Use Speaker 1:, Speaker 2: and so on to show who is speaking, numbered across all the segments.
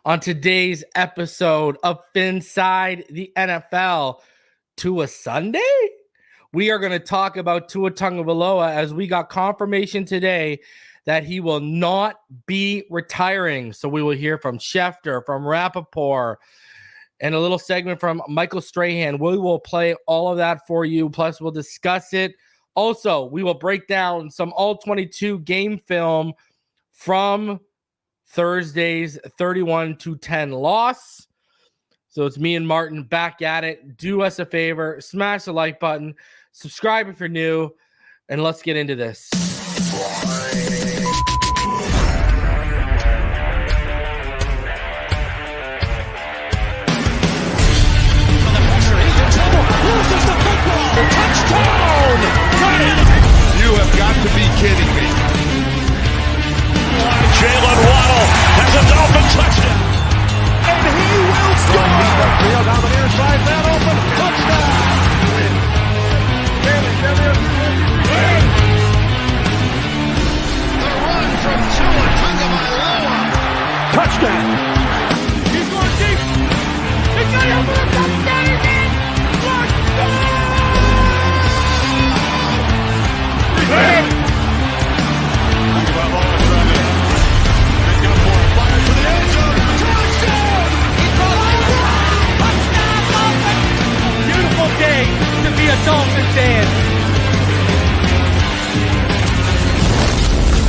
Speaker 1: on today's episode of Phinside the NFL. Tua Sunday? We are going to talk about Tua Tagovailoa as we got confirmation today that he will not be retiring. So we will hear from Schefter, from Rappaport, and a little segment from Michael Strahan. We will play all of that for you. Plus, we'll discuss it. Also, we will break down some all-22 game film from Thursday's 31-10 loss. So it's me and Martin back at it. Do us a favor, smash the like button, subscribe if you're new, and let's get into this.
Speaker 2: Touchdown! Got it! You have got to be kidding me. Jalen Waddle has a Dolphin touchdown. And he will score! Field on the near side, that open. Touchdown! The run from Tua Tagovailoa. Touchdown! He's going deep. He's got it for a touchdown again. Touchdown!
Speaker 1: Beautiful day to be a Dolphin fan.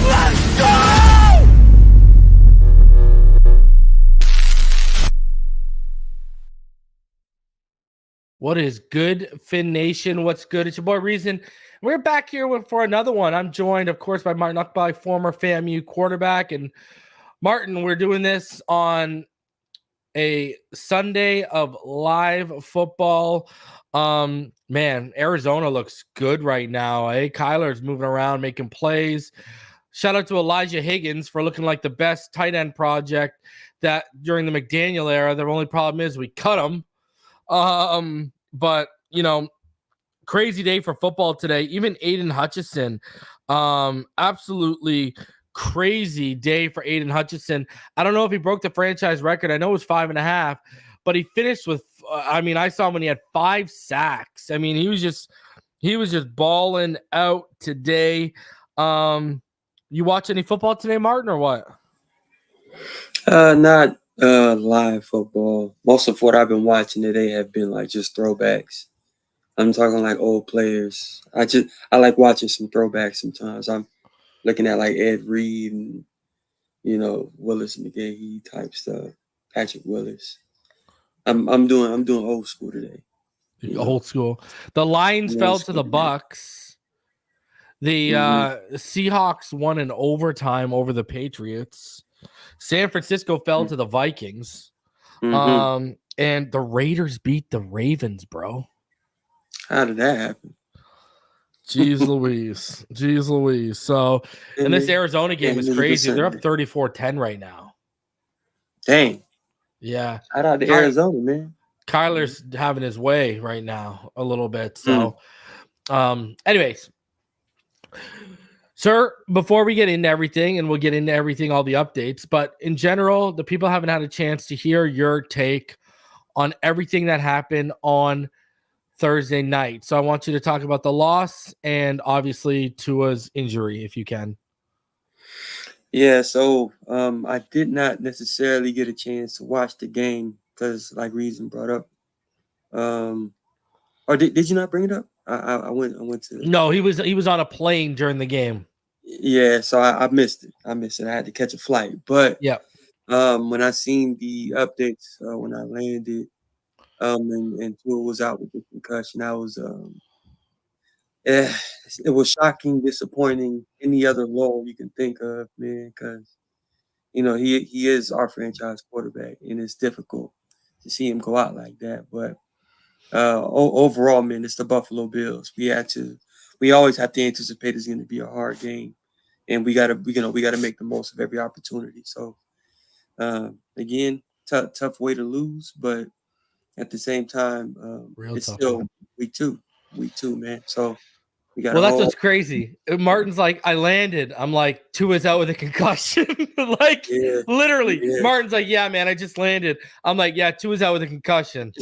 Speaker 1: Let's go! What is good, Fin Nation? What's good? It's your boy Reason. We're back here for another one. I'm joined, of course, by Martin Ukpai, former FAMU quarterback. And Martin, we're doing this on a Sunday of live football. Man, Arizona looks good right now. Kyler's moving around, making plays. Shout out to Elijah Higgins for looking like the best tight end project that during the McDaniel era. The only problem is we cut him. But, you know, crazy day for football today. Even Aidan Hutchinson, absolutely crazy day for Aidan Hutchinson. I don't know if he broke the franchise record. I know it was 5.5, but he finished with, I saw him when he had 5 sacks. I mean, he was just balling out today. You watch any football today, Martin, or what?
Speaker 3: Not live football. Most of what I've been watching today have been like just throwbacks. I'm talking like old players. I like watching some throwbacks sometimes. I'm looking at like Ed Reed and, you know, Willis McGahee type stuff. Patrick Willis. I'm doing old school today.
Speaker 1: Old school. The Lions fell to the Bucks. The Seahawks won in overtime over the Patriots. San Francisco fell to the Vikings. And the Raiders beat the Ravens, bro.
Speaker 3: How did that happen?
Speaker 1: Jeez Louise. So, and this Arizona game is crazy. They're up 34-10 right now.
Speaker 3: Dang.
Speaker 1: Yeah.
Speaker 3: Shout out to Arizona, man.
Speaker 1: Kyler's having his way right now a little bit. So, anyways. Sir, before we get into everything, and we'll get into everything, all the updates, but in general, the people haven't had a chance to hear your take on everything that happened on Thursday night. So I want you to talk about the loss and obviously Tua's injury, if you can.
Speaker 3: Yeah, so I did not necessarily get a chance to watch the game because, like Reason brought up, or did you not bring it up? I went to.
Speaker 1: No, he was on a plane during the game.
Speaker 3: Yeah, so I missed it. I had to catch a flight, but
Speaker 1: yeah,
Speaker 3: when I seen the updates when I landed, and Tua was out with the concussion, I was it was shocking, disappointing, any other role you can think of, man, because you know he is our franchise quarterback, and it's difficult to see him go out like that. But overall, man, it's the Buffalo Bills. We always have to anticipate it's going to be a hard game, and we gotta make the most of every opportunity. So again, tough way to lose, but at the same time, it's
Speaker 1: tough,
Speaker 3: still week two, man. So We got
Speaker 1: Well,
Speaker 3: a
Speaker 1: that's
Speaker 3: whole
Speaker 1: what's crazy. Martin's like, I landed. I'm like, Tua's out with a concussion. Like,
Speaker 3: yeah,
Speaker 1: literally.
Speaker 3: yeah.
Speaker 1: Martin's like, yeah, man, I just landed. I'm like, yeah, Tua's out with a concussion.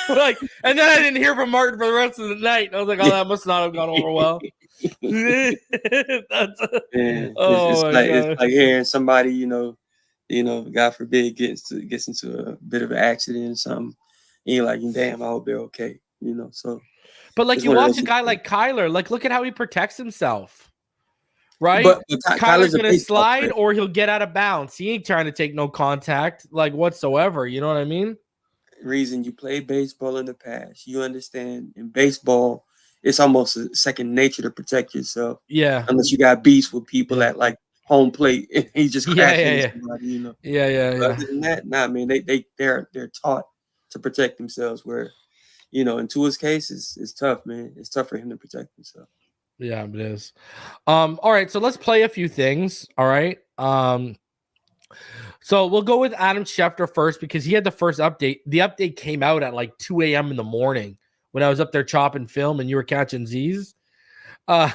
Speaker 1: Like, and then I didn't hear from Martin for the rest of the night. And I was like, oh, that must not have gone over well. That's
Speaker 3: Man,
Speaker 1: oh my
Speaker 3: it's
Speaker 1: God.
Speaker 3: like hearing somebody, God forbid, gets into a bit of an accident or something. And you're like, damn, I hope they're okay. So
Speaker 1: But like
Speaker 3: it's
Speaker 1: you
Speaker 3: one of
Speaker 1: watch
Speaker 3: those
Speaker 1: a guy like Kyler, like look at how he protects himself. Right?
Speaker 3: But
Speaker 1: Kyler's
Speaker 3: a
Speaker 1: gonna
Speaker 3: baseball
Speaker 1: slide
Speaker 3: player.
Speaker 1: or he'll get out of bounds. He ain't trying to take no contact like whatsoever. You know what I mean?
Speaker 3: Reason you played baseball in the past, you understand in baseball, it's almost a second nature to protect yourself.
Speaker 1: Yeah.
Speaker 3: Unless you got beefs with people at like home plate and he just crashed into somebody,
Speaker 1: Yeah.
Speaker 3: Other than that, nah, man, they're taught to protect themselves. Where, in Tua's case, it's tough, man. It's tough for him to protect himself.
Speaker 1: Yeah, it is. All right, so let's play a few things. All right. So we'll go with Adam Schefter first because he had the first update. The update came out at like 2 a.m. in the morning when I was up there chopping film and you were catching Z's. The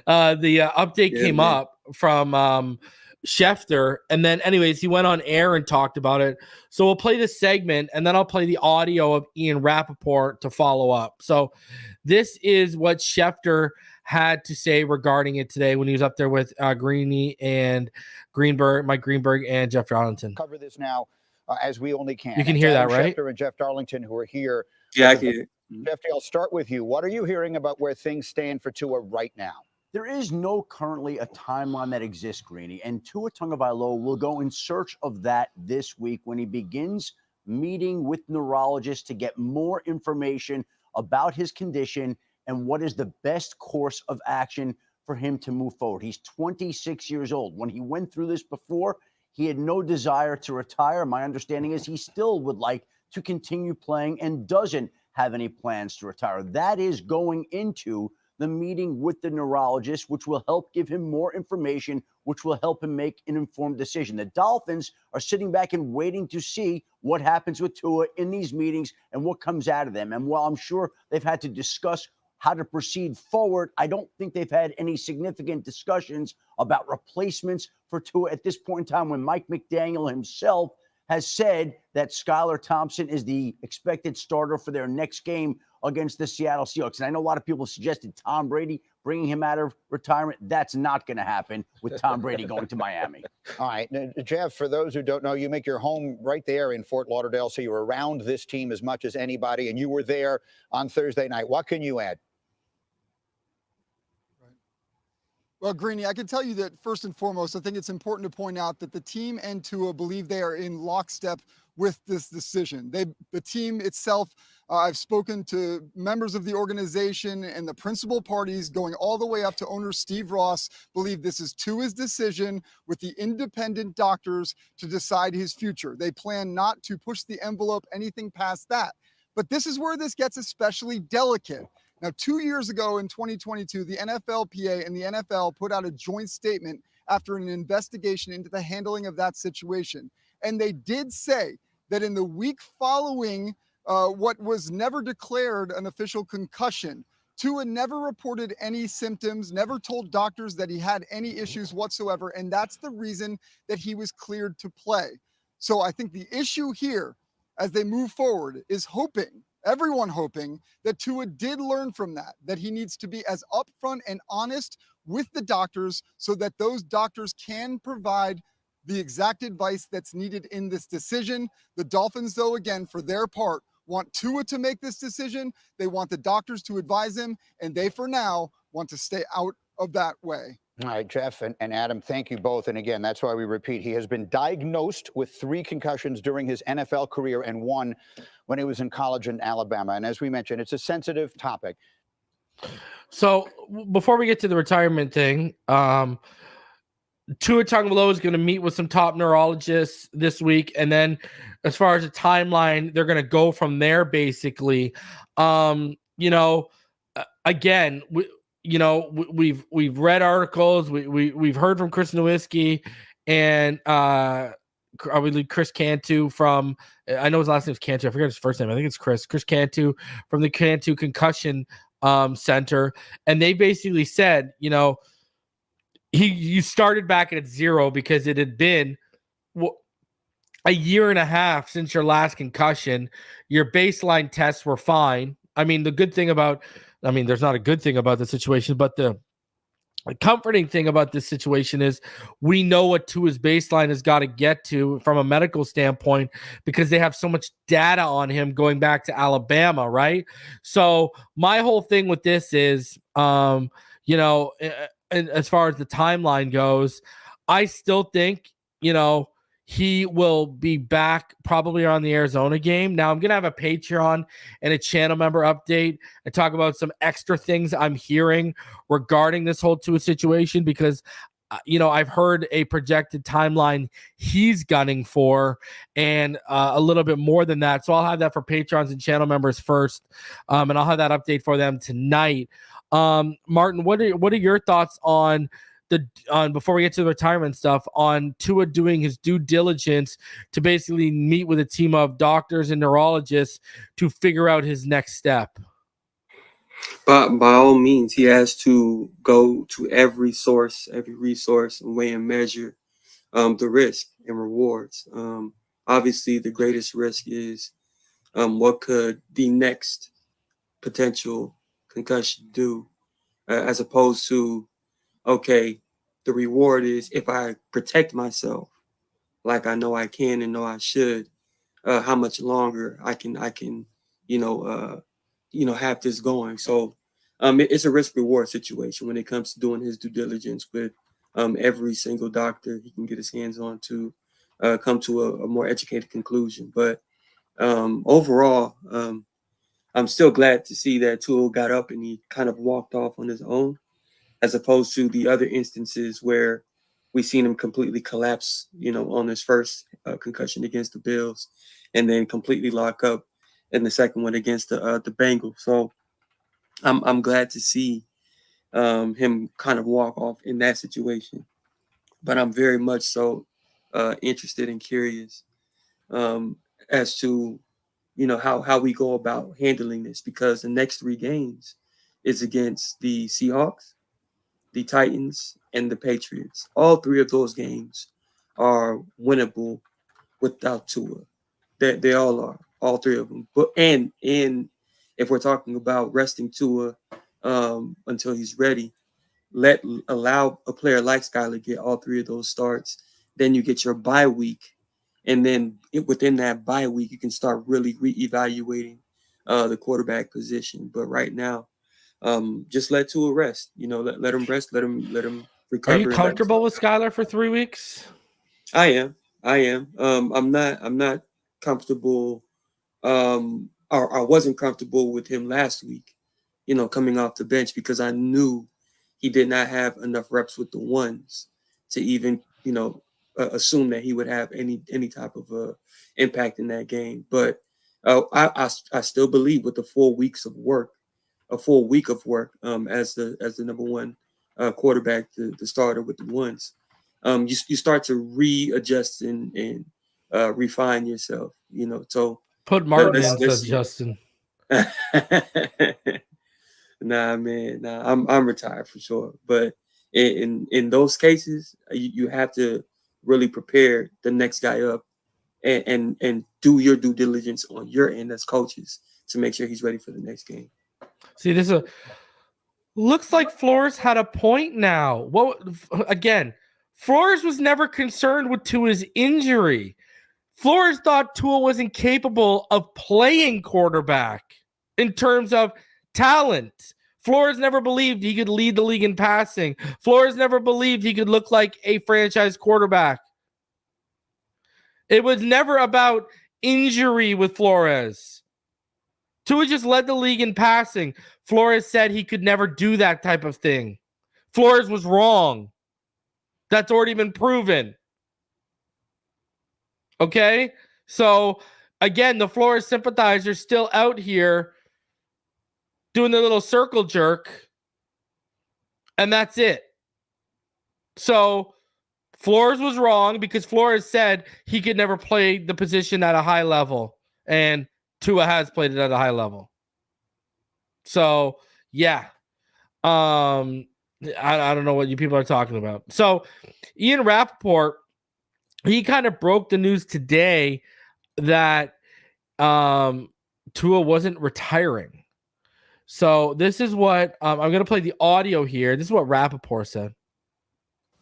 Speaker 1: update came up from Schefter, and then anyways, he went on air and talked about it. So we'll play this segment, and then I'll play the audio of Ian Rappaport to follow up. So this is what Schefter had to say regarding it today when he was up there with Greeny and Greenberg, Mike Greenberg, and Jeff Darlington.
Speaker 4: Cover this now as we only can.
Speaker 1: You can hear that, right?
Speaker 4: Schefter and Jeff Darlington, who are here.
Speaker 3: Yeah, I can hear it.
Speaker 4: Jeffy, I'll start with you. What are you hearing about where things stand for Tua right now?
Speaker 5: There is no currently a timeline that exists, Greeny, and Tua Tagovailoa will go in search of that this week when he begins meeting with neurologists to get more information about his condition and what is the best course of action for him to move forward. He's 26 years old. When he went through this before, he had no desire to retire. My understanding is he still would like to continue playing and doesn't have any plans to retire. That is going into the meeting with the neurologist, which will help give him more information, which will help him make an informed decision. The Dolphins are sitting back and waiting to see what happens with Tua in these meetings and what comes out of them. And while I'm sure they've had to discuss how to proceed forward, I don't think they've had any significant discussions about replacements for Tua at this point in time when Mike McDaniel himself has said that Skylar Thompson is the expected starter for their next game against the Seattle Seahawks. And I know a lot of people suggested Tom Brady bringing him out of retirement. That's not going to happen with Tom Brady going to Miami.
Speaker 4: All right, Jeff, for those who don't know, you make your home right there in Fort Lauderdale, so you're around this team as much as anybody, and you were there on Thursday night. What can you add?
Speaker 6: Well, Greeny, I can tell you that first and foremost, I think it's important to point out that the team and Tua believe they are in lockstep with this decision. The team itself, I've spoken to members of the organization and the principal parties going all the way up to owner Steve Ross, believe this is Tua's decision with the independent doctors to decide his future. They plan not to push the envelope anything past that. But this is where this gets especially delicate. Now, 2 years ago in 2022, the NFLPA and the NFL put out a joint statement after an investigation into the handling of that situation. And they did say that in the week following what was never declared an official concussion, Tua never reported any symptoms, never told doctors that he had any issues whatsoever. And that's the reason that he was cleared to play. So I think the issue here as they move forward is everyone hoping that Tua did learn from that he needs to be as upfront and honest with the doctors so that those doctors can provide the exact advice that's needed in this decision. The Dolphins, though, again, for their part, want Tua to make this decision. They want the doctors to advise him, and they, for now, want to stay out of that way.
Speaker 4: All right, Jeff and Adam, thank you both. And again, that's why we repeat, he has been diagnosed with 3 concussions during his NFL career and 1 when he was in college in Alabama. And as we mentioned, it's a sensitive topic.
Speaker 1: So before we get to the retirement thing, Tua Tagovailoa is going to meet with some top neurologists this week. And then as far as the timeline, they're going to go from there, basically. Again, we've read articles, we've heard from Chris Nowinski and I believe Chris Cantu from, I know his last name is Cantu, I forget his first name, I think it's Chris Cantu from the Cantu concussion center, and they basically said, you started back at 0 because it had been a year and a half since your last concussion. Your baseline tests were fine. I mean, there's not a good thing about the situation, but the comforting thing about this situation is we know what Tua's baseline has got to get to from a medical standpoint because they have so much data on him going back to Alabama, right? So my whole thing with this is, and as far as the timeline goes, I still think, he will be back probably on the Arizona game. Now, I'm going to have a Patreon and a channel member update and talk about some extra things I'm hearing regarding this whole Tua situation because, I've heard a projected timeline he's gunning for and a little bit more than that. So I'll have that for Patrons and channel members first, and I'll have that update for them tonight. Martin, what are your thoughts on before we get to the retirement stuff, on Tua doing his due diligence to basically meet with a team of doctors and neurologists to figure out his next step?
Speaker 3: But by all means, he has to go to every resource, and weigh and measure the risk and rewards. Obviously, the greatest risk is what could the next potential concussion do, as opposed to, okay, the reward is if I protect myself like I know I can and know I should, how much longer I can have this going. So it's a risk reward situation when it comes to doing his due diligence with every single doctor he can get his hands on to come to a more educated conclusion. But overall, I'm still glad to see that Tua got up and he kind of walked off on his own, as opposed to the other instances where we've seen him completely collapse, on his first concussion against the Bills, and then completely lock up in the second one against the Bengals. So I'm glad to see him kind of walk off in that situation. But I'm very much so interested and curious as to how we go about handling this, because the next 3 games is against the Seahawks, the Titans, and the Patriots. All 3 of those games are winnable without Tua. They all are, all 3 of them. But and if we're talking about resting Tua until he's ready, allow a player like Skyler get all 3 of those starts. Then you get your bye week, and then within that bye week, you can start really reevaluating the quarterback position. But right now, just let Tua rest. Let him rest. Let him recover.
Speaker 1: Are you comfortable with Skyler for 3 weeks?
Speaker 3: I am. I'm not comfortable. Or I wasn't comfortable with him last week, coming off the bench, because I knew he did not have enough reps with the ones to even, assume that he would have any type of impact in that game. But I still believe with the 4 weeks of work, a full week of work as the number one quarterback, the starter with the ones, you start to readjust and refine yourself. So
Speaker 1: Put Martin in, says Justin.
Speaker 3: Nah, man, I'm retired for sure. But in those cases, you have to really prepare the next guy up and do your due diligence on your end as coaches to make sure he's ready for the next game.
Speaker 1: See, looks like Flores had a point now. Again, Flores was never concerned with Tua's injury. Flores thought Tua wasn't capable of playing quarterback in terms of talent. Flores never believed he could lead the league in passing. Flores never believed he could look like a franchise quarterback. It was never about injury with Flores. Tua just led the league in passing. Flores said he could never do that type of thing. Flores was wrong. That's already been proven. Okay? So, again, the Flores sympathizers still out here doing the little circle jerk, and that's it. So, Flores was wrong because Flores said he could never play the position at a high level, and Tua has played it at a high level. So, Yeah. I don't know what you people are talking about. So Ian Rappaport, he kind of broke the news today that Tua wasn't retiring. So this is what I'm going to play the audio here. This is what Rappaport said.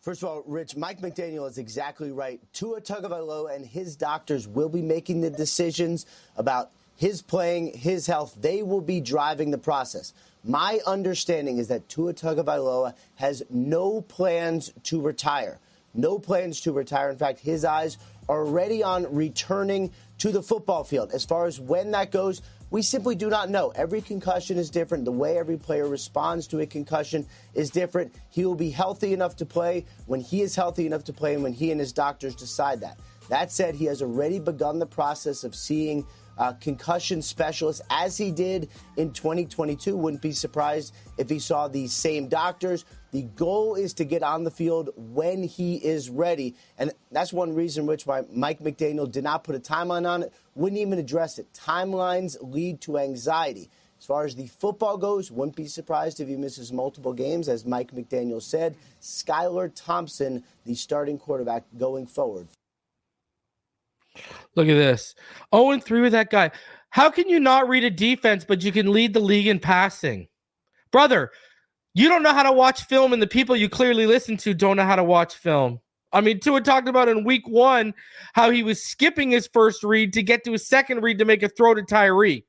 Speaker 7: First of all, Rich, Mike McDaniel is exactly right. Tua Tagovailoa and his doctors will be making the decisions about his playing, his health. They will be driving the process. My understanding is that Tua Tagovailoa has no plans to retire. No plans to retire. In fact, his eyes are already on returning to the football field. As far as when that goes, we simply do not know. Every concussion is different. The way every player responds to a concussion is different. He will be healthy enough to play when he is healthy enough to play and when he and his doctors decide that. That said, he has already begun the process of seeing concussion specialists as he did in 2022. Wouldn't be surprised if he saw these same doctors. The goal is to get on the field when he is ready. And that's one reason which why Mike McDaniel did not put a timeline on it, wouldn't even address it. Timelines lead to anxiety. As far as the football goes, wouldn't be surprised if he misses multiple games. As Mike McDaniel said, Skylar Thompson, the starting quarterback going forward.
Speaker 1: Look at this. 0-3 with that guy. How can you not read a defense, but you can lead the league in passing? Brother, you don't know how to watch film, and the people you clearly listen to don't know how to watch film. I mean, Tua talked about in week 1 how he was skipping his first read to get to his second read to make a throw to Tyreek.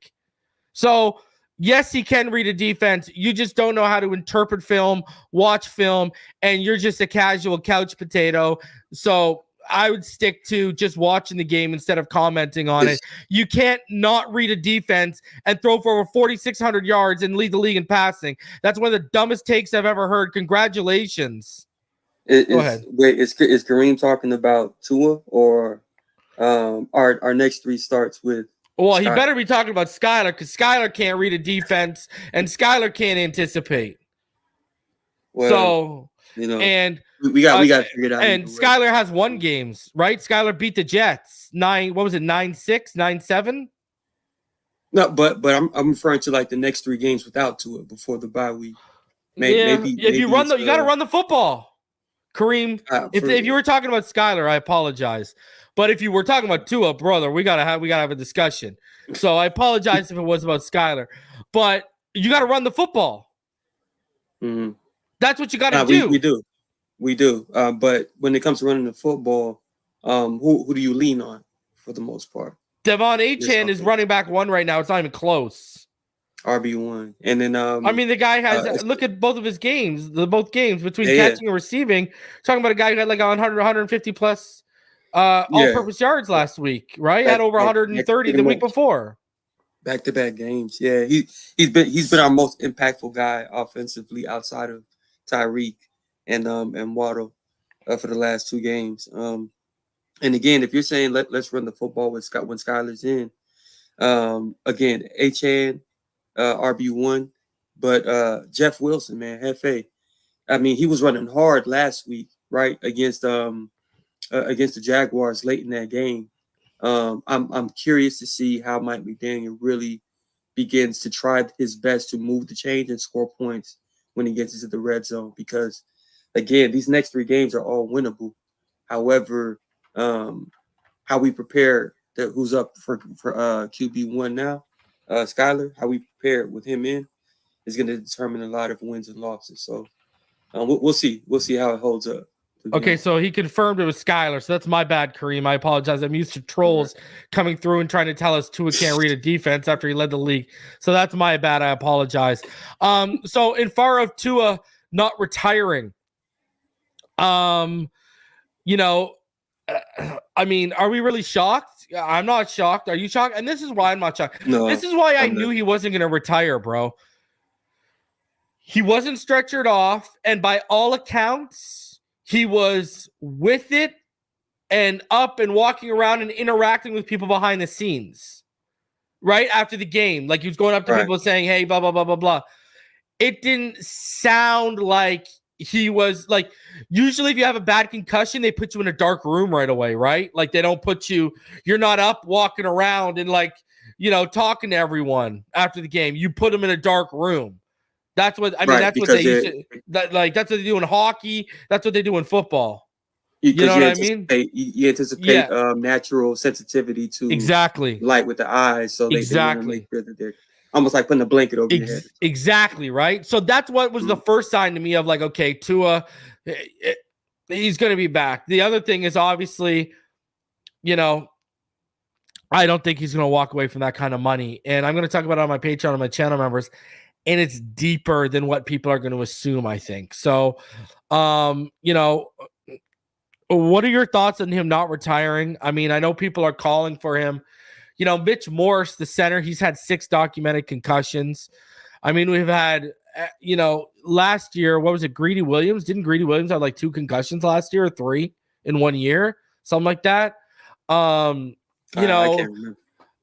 Speaker 1: So, yes, he can read a defense. You just don't know how to interpret film, watch film, and you're just a casual couch potato. So I would stick to just watching the game instead of commenting on it. You can't not read a defense and throw for over 4,600 yards and lead the league in passing. That's one of the dumbest takes I've ever heard. Congratulations. Go ahead.
Speaker 3: Wait, is Kareem talking about Tua or our next 3 starts with?
Speaker 1: Well,
Speaker 3: Skylar?
Speaker 1: He better be talking about Skylar because Skylar can't read a defense and Skylar can't anticipate.
Speaker 3: Well,
Speaker 1: so,
Speaker 3: and we got to figure it out.
Speaker 1: And Skylar has won games, right? Skylar beat the Jets 9-6, 9-7.
Speaker 3: No, but I'm referring to like the next 3 games without Tua before the bye week. Maybe
Speaker 1: you got to run the football, Kareem. If you were talking about Skylar, I apologize. But if you were talking about Tua, brother, we gotta have a discussion. So I apologize if it was about Skylar, but you got to run the football.
Speaker 3: Mm-hmm.
Speaker 1: That's what you got to do.
Speaker 3: We do. But when it comes to running the football, who do you lean on for the most part?
Speaker 1: Devon Achane is running back 1 right now. It's not even close.
Speaker 3: RB1. And then
Speaker 1: I mean, the guy has look at both of his games, both games between catching and receiving. Talking about a guy who had like 100, 150 plus all-purpose yards last week, right? Had over 130 the week before.
Speaker 3: Back-to-back games. Yeah, he's been our most impactful guy offensively outside of Tyreek and Waddle for the last 2 games. And again, if you're saying let's run the football when Skylar's in, again, Achane, RB1, but Jeff Wilson, man, have faith. I mean, he was running hard last week, right, against the Jaguars late in that game. I'm curious to see how Mike McDaniel really begins to try his best to move the chains and score points when he gets into the red zone, because again, these next 3 games are all winnable. However, how we prepare who's up for QB1 now, Skylar, how we prepare with him in is going to determine a lot of wins and losses. So we'll see. We'll see how it holds up.
Speaker 1: Okay, so he confirmed it was Skylar. So that's my bad, Kareem. I apologize. I'm used to trolls coming through and trying to tell us Tua can't read a defense after he led the league. So that's my bad. I apologize. So in far of Tua not retiring, I mean, are we really shocked? I'm not shocked. Are you shocked? And this is why I'm not shocked.
Speaker 3: No,
Speaker 1: this is why I knew he wasn't going to retire, bro. He wasn't stretchered off, and by all accounts, he was with it and up and walking around and interacting with people behind the scenes, right? After the game. Like he was going up to people saying, hey, blah, blah, blah, blah, blah. It didn't sound like he was like, usually if you have a bad concussion, they put you in a dark room right away, right? Like they don't put you, you're not up walking around and like, talking to everyone after the game. You put them in a dark room. That's what I mean.
Speaker 3: Right,
Speaker 1: That's what
Speaker 3: because
Speaker 1: they used to. That's what they do in hockey. That's what they do in football. You know what I mean?
Speaker 3: You anticipate natural sensitivity to
Speaker 1: Exactly.
Speaker 3: light with the eyes, so they want to make sure that they're almost like putting a blanket over your head.
Speaker 1: Exactly, right? So that's what was the first sign to me of like, okay, Tua, he's going to be back. The other thing is obviously, you know, I don't think he's going to walk away from that kind of money. And I'm going to talk about it on my Patreon and my channel members. And it's deeper than what people are going to assume, I think. So, you know, what are your thoughts on him not retiring? I mean, I know people are calling for him. You know, Mitch Morse, the center, he's had 6 documented concussions. I mean, we've had, you know, last year, what was it, Greedy Williams? Didn't Greedy Williams have like 2 concussions last year or 3 in 1 year? Something like that. You know,
Speaker 3: I can't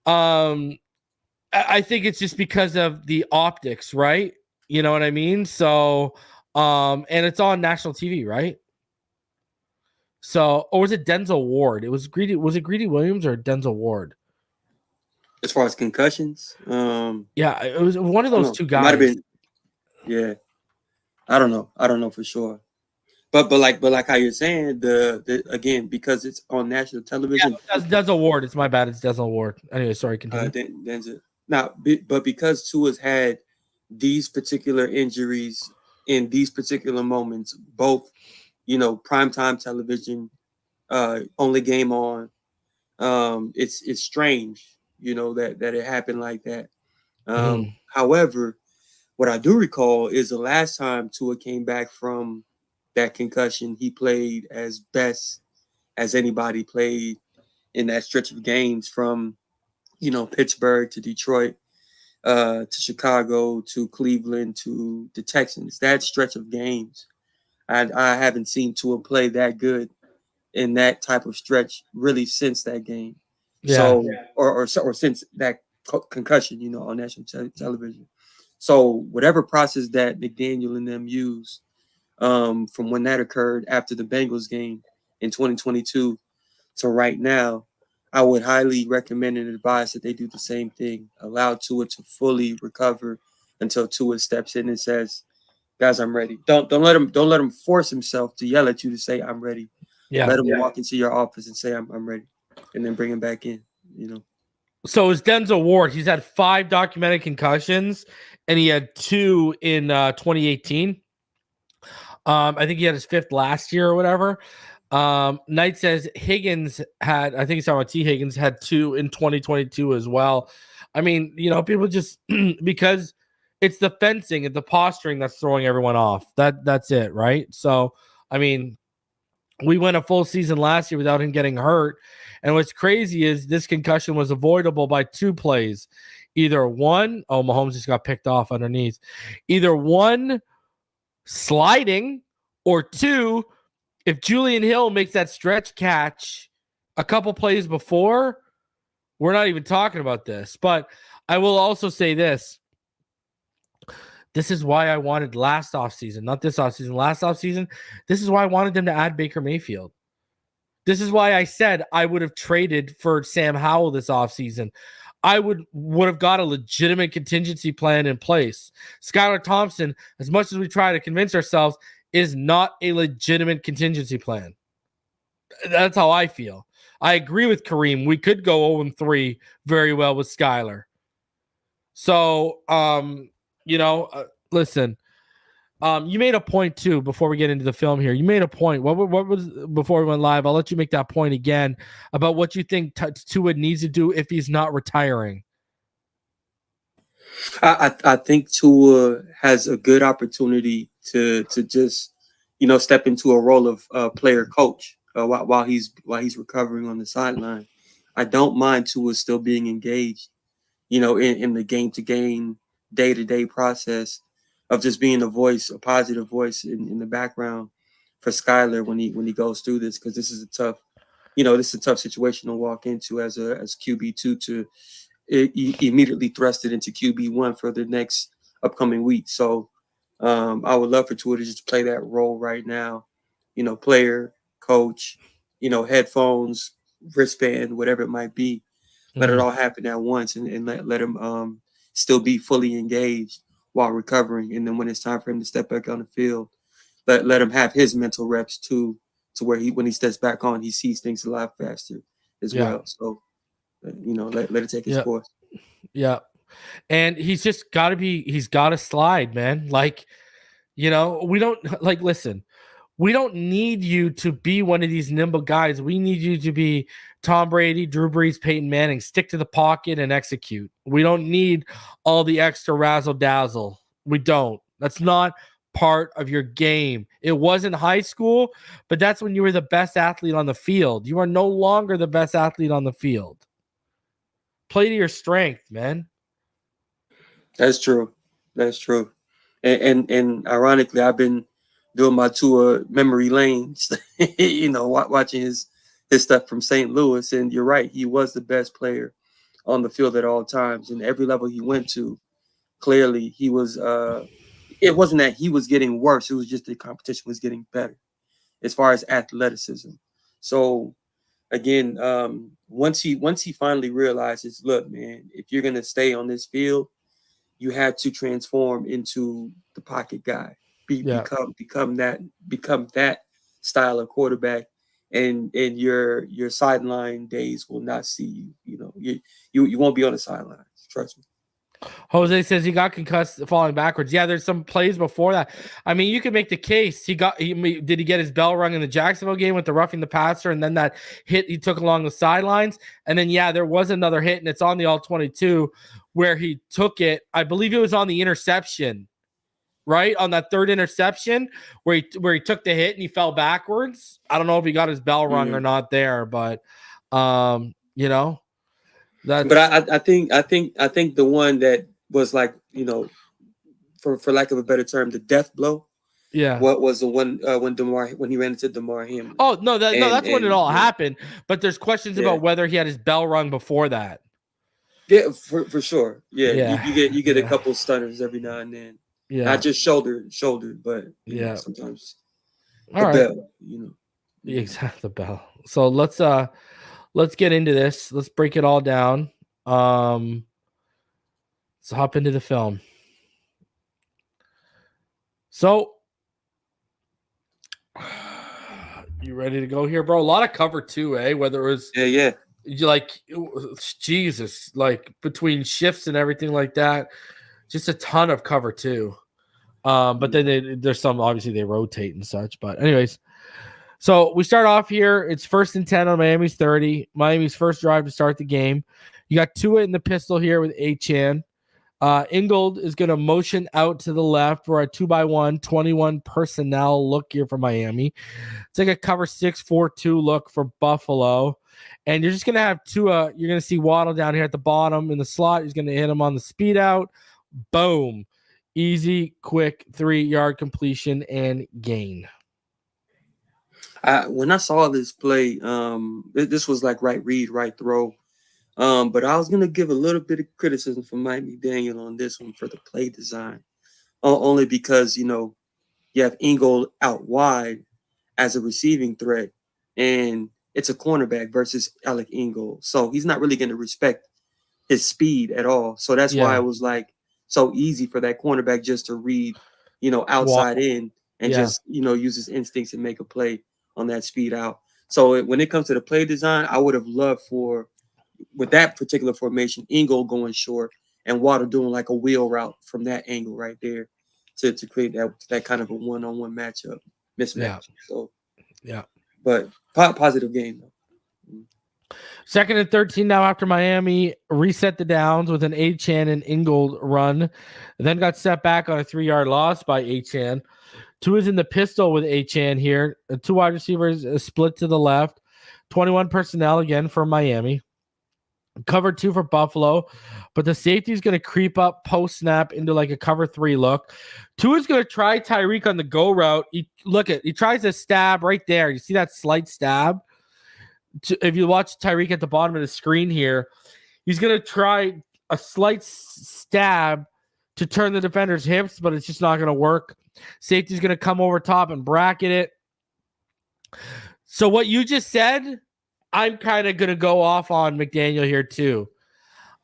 Speaker 3: remember.
Speaker 1: I think it's just because of the optics, right? You know what I mean? So, and it's on national TV, right? So, or was it Denzel Ward? Was it Greedy Williams or Denzel Ward?
Speaker 3: As far as concussions,
Speaker 1: yeah, it was one of those 2 guys.
Speaker 3: Might have been, yeah. I don't know for sure. But like how you're saying, the again, because it's on national television.
Speaker 1: Yeah, Denzel Ward. It's my bad. It's Denzel Ward. Anyway, sorry, continue.
Speaker 3: Denzel. Now, but because Tua's had these particular injuries in these particular moments, both, you know, primetime television, only game on, it's strange, you know, that it happened like that. However, what I do recall is the last time Tua came back from that concussion, he played as best as anybody played in that stretch of games from, you know, Pittsburgh to Detroit, to Chicago, to Cleveland, to the Texans. That stretch of games, I haven't seen Tua play that good in that type of stretch really since that game.
Speaker 1: Yeah.
Speaker 3: Or since that concussion, you know, on national television. So whatever process that McDaniel and them used from when that occurred after the Bengals game in 2022 to right now, I would highly recommend and advise that they do the same thing. Allow Tua to fully recover until Tua steps in and says, "Guys, I'm ready." Don't let him force himself to yell at you to say, "I'm ready."
Speaker 1: Yeah.
Speaker 3: Let him walk into your office and say, I'm ready," and then bring him back in, you know.
Speaker 1: So is Denzel Ward. He's had 5 documented concussions, and he had 2 in 2018. I think he had his 5th last year or whatever. Knight says Higgins had, I think he's talking about T. Higgins, had 2 in 2022 as well. I mean, you know, people just because it's the fencing and the posturing that's throwing everyone off. That's it, right? So, I mean, we went a full season last year without him getting hurt. And what's crazy is this concussion was avoidable by 2 plays. Either one, Mahomes just got picked off underneath. Either 1, sliding, or 2, if Julian Hill makes that stretch catch a couple plays before, we're not even talking about this. But I will also say this. This is why I wanted last offseason, not this offseason, last offseason. This is why I wanted them to add Baker Mayfield. This is why I said I would have traded for Sam Howell this offseason. I would have got a legitimate contingency plan in place. Skylar Thompson, as much as we try to convince ourselves, is not a legitimate contingency plan. That's how I feel. I agree with Kareem. We could go 0-3 very well with Skylar. So, you know, listen, you made a point too before we get into the film here. You made a point. What was before we went live? I'll let you make that point again about what you think Tua needs to do if he's not retiring.
Speaker 3: I think Tua has a good opportunity to just, you know, step into a role of player coach while he's recovering on the sideline. I don't mind Tua still being engaged, you know, in the game to game, day to day process of just being a voice, a positive voice in the background for Skylar when he goes through this, because this is a tough situation to walk into as QB2 to immediately thrust it into QB1 for the next upcoming week. So I would love for Tua to just play that role right now, you know, player, coach, you know, headphones, wristband, whatever it might be. Let it all happen at once and let him still be fully engaged while recovering. And then when it's time for him to step back on the field, let him have his mental reps too, to where when he steps back on, he sees things a lot faster as well. So, let it take its course.
Speaker 1: Yeah. And he's just he's got to slide, man. Like, we don't listen, we don't need you to be one of these nimble guys. We need you to be Tom Brady, Drew Brees, Peyton Manning, stick to the pocket and execute. We don't need all the extra razzle dazzle. We don't. That's not part of your game. It was in high school, but that's when you were the best athlete on the field. You are no longer the best athlete on the field. Play to your strength, man.
Speaker 3: That's true. That's true. And ironically, I've been doing my Tua memory lanes, watching his stuff from St. Louis. And you're right. He was the best player on the field at all times. And every level he went to, clearly he was, it wasn't that he was getting worse. It was just the competition was getting better as far as athleticism. So again, once he finally realizes, look, man, if you're going to stay on this field, you had to transform into the pocket guy, become that style of quarterback, and your sideline days will not see you. You won't be on the sidelines. Trust me.
Speaker 1: Jose says he got concussed falling backwards. Yeah, there's some plays before that. I mean, you can make the case. Did he get his bell rung in the Jacksonville game with the roughing the passer, and then that hit he took along the sidelines, and then there was another hit, and it's on the all-22 where he took it. I believe it was on the interception, right? On that third interception where he took the hit and he fell backwards. I don't know if he got his bell rung or not there, but that's.
Speaker 3: But I think the one that was like, for lack of a better term, the death blow.
Speaker 1: Yeah.
Speaker 3: What was the one when he ran into DeMar Hamlin?
Speaker 1: Oh no, that's when it all happened. But there's questions about whether he had his bell rung before that.
Speaker 3: Yeah, for sure. Yeah. You get a couple stunners every now and then.
Speaker 1: Yeah.
Speaker 3: Not just shoulder, but sometimes
Speaker 1: all right.
Speaker 3: bell,
Speaker 1: Exactly, the bell. So let's get into this. Let's break it all down. Let's hop into the film. So you ready to go here, bro? A lot of cover too, eh? Whether it was Jesus, like between shifts and everything like that, just a ton of cover too. But then there's some, obviously they rotate and such. But anyways, so we start off here. It's 1st and 10 on Miami's 30. Miami's first drive to start the game. You got Tua in the pistol here with Achane. Ingold is going to motion out to the left for a 2x1, 21 personnel look here for Miami. It's like a cover 6-4-2 look for Buffalo. And you're just going to have Tua. You're going to see Waddle down here at the bottom in the slot. He's going to hit him on the speed out. Boom. Easy, quick 3-yard completion and gain.
Speaker 3: When I saw this play, this was like right read, right throw. But I was going to give a little bit of criticism for Mike McDaniel on this one for the play design. Only because, you have Ingold out wide as a receiving threat, and it's a cornerback versus Alec Ingold. So he's not really going to respect his speed at all. So that's why it was like so easy for that cornerback just to read, outside in and just, use his instincts and make a play on that speed out. So when it comes to the play design, I would have loved with that particular formation, Ingold going short and Waddle doing like a wheel route from that angle right there to create that kind of a one-on-one mismatch. So, but positive game though.
Speaker 1: 2nd and 13 now after Miami reset the downs with an Achane and Ingold run, then got set back on a 3-yard loss by Achane. Tua is in the pistol with Achane here. 2 wide receivers split to the left. 21 personnel again for Miami. Cover 2 for Buffalo, but the safety is going to creep up post snap into like a cover 3 look. Tua is going to try Tyreek on the go route. He tries to stab right there. You see that slight stab? If you watch Tyreek at the bottom of the screen here, he's going to try a slight stab to turn the defender's hips, but it's just not going to work. Safety's going to come over top and bracket it. So what you just said, I'm kind of going to go off on McDaniel here too.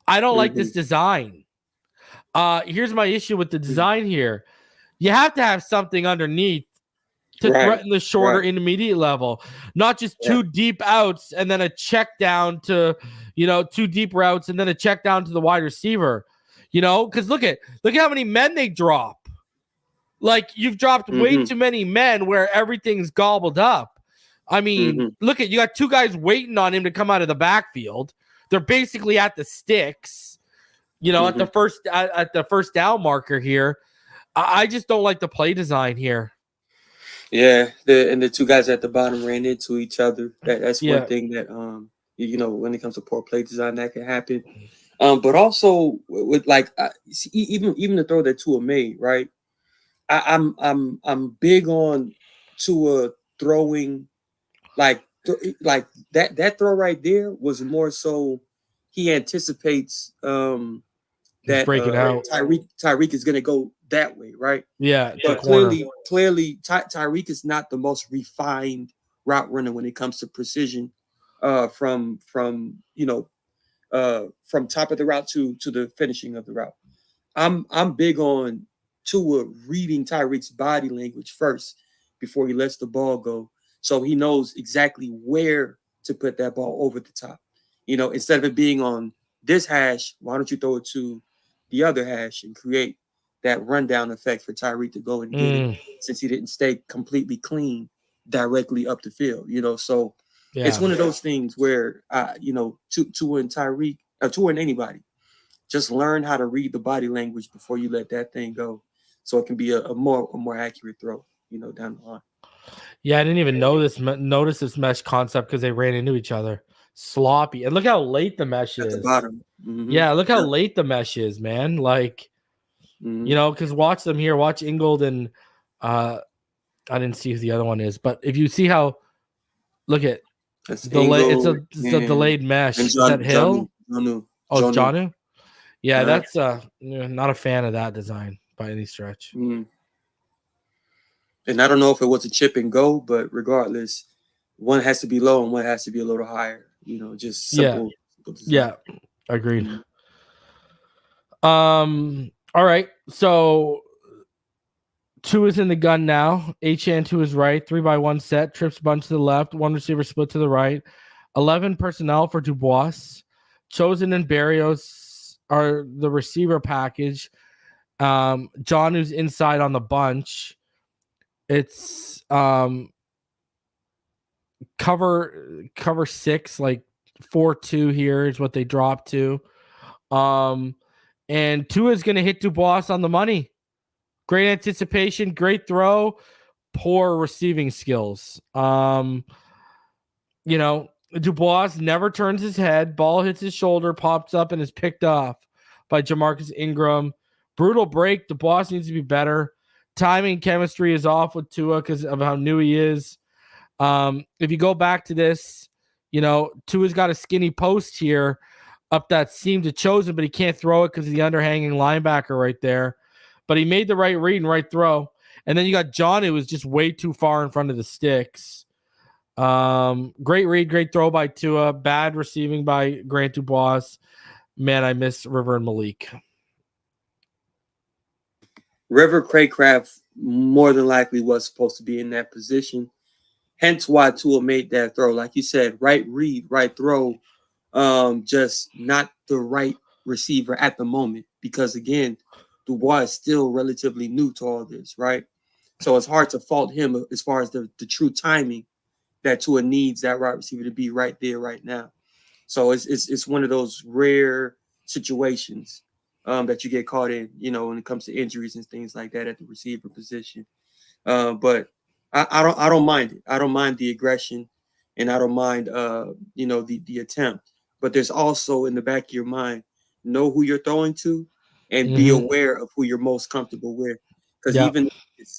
Speaker 1: I don't like this design. Here's my issue with the design here. You have to have something underneath to threaten the shorter intermediate level, not just two deep outs and then a check down to, two deep routes and then a check down to the wide receiver, because look how many men they drop. Like, you've dropped way too many men where everything's gobbled up. I mean, look you got two guys waiting on him to come out of the backfield. They're basically at the sticks, at the first down marker here. I just don't like the play design here.
Speaker 3: Yeah, the two guys at the bottom ran into each other. That's one thing that when it comes to poor play design, that can happen. But also with even the throw that Tua made, right? I'm big on Tua throwing like that throw right there was more so he anticipates that
Speaker 1: breaking out.
Speaker 3: Tyreek is gonna go that way, right?
Speaker 1: Yeah,
Speaker 3: but clearly Tyreek is not the most refined route runner when it comes to precision from top of the route to the finishing of the route. I'm big on Tua reading Tyreek's body language first before he lets the ball go, so he knows exactly where to put that ball over the top. Instead of it being on this hash, why don't you throw it to the other hash and create that rundown effect for Tyreek to go and get it, since he didn't stay completely clean directly up the field. So it's one of those things where Tua and Tyreek, Tua and anybody, just learn how to read the body language before you let that thing go, so it can be a more accurate throw, down the line.
Speaker 1: Yeah, I didn't even notice this mesh concept because they ran into each other. Sloppy. And look how late the mesh is.
Speaker 3: At the bottom.
Speaker 1: Yeah, look how late the mesh is, man. Like, because watch them here. Watch Ingold and I didn't see who the other one is, but if you see how, look at it's a delayed mesh. Is that Hill?
Speaker 3: Jonnu.
Speaker 1: Oh, it's Jonnu? Yeah, that's not a fan of that design by any stretch.
Speaker 3: And I don't know if it was a chip and go, but regardless, one has to be low and one has to be a little higher. Just simple.
Speaker 1: Yeah, agreed. All right, so Tua is in the gun now. Achane to his right, 3-by-1 set, trips bunch to the left, one receiver split to the right. 11 personnel for Dubois. Chosen and Berrios are the receiver package. John, who's inside on the bunch. It's cover 6, like 4-2 here is what they dropped to. And Tua is going to hit Dubois on the money. Great anticipation, great throw, poor receiving skills. Dubois never turns his head. Ball hits his shoulder, pops up, and is picked off by Jamarcus Ingram. Brutal break. Dubois needs to be better. Timing, chemistry is off with Tua because of how new he is. If you go back to this, Tua's got a skinny post here up that seam to Chosen, but he can't throw it because of the underhanging linebacker right there. But he made the right read and right throw. And then you got John, who was just way too far in front of the sticks. Great read, great throw by Tua. Bad receiving by Grant Dubois. Man, I miss River and Malik.
Speaker 3: River Craycraft more than likely was supposed to be in that position. Hence why Tua made that throw. Like you said, right read, right throw. Just not the right receiver at the moment. Because, again, Dubois is still relatively new to all this, right? So it's hard to fault him as far as the true timing that Tua needs that right receiver to be right there right now. So it's one of those rare situations that you get caught in, when it comes to injuries and things like that at the receiver position. But I don't mind it. I don't mind the aggression, and I don't mind the attempt. But there's also in the back of your mind, know who you're throwing to, and be aware of who you're most comfortable with. Because even if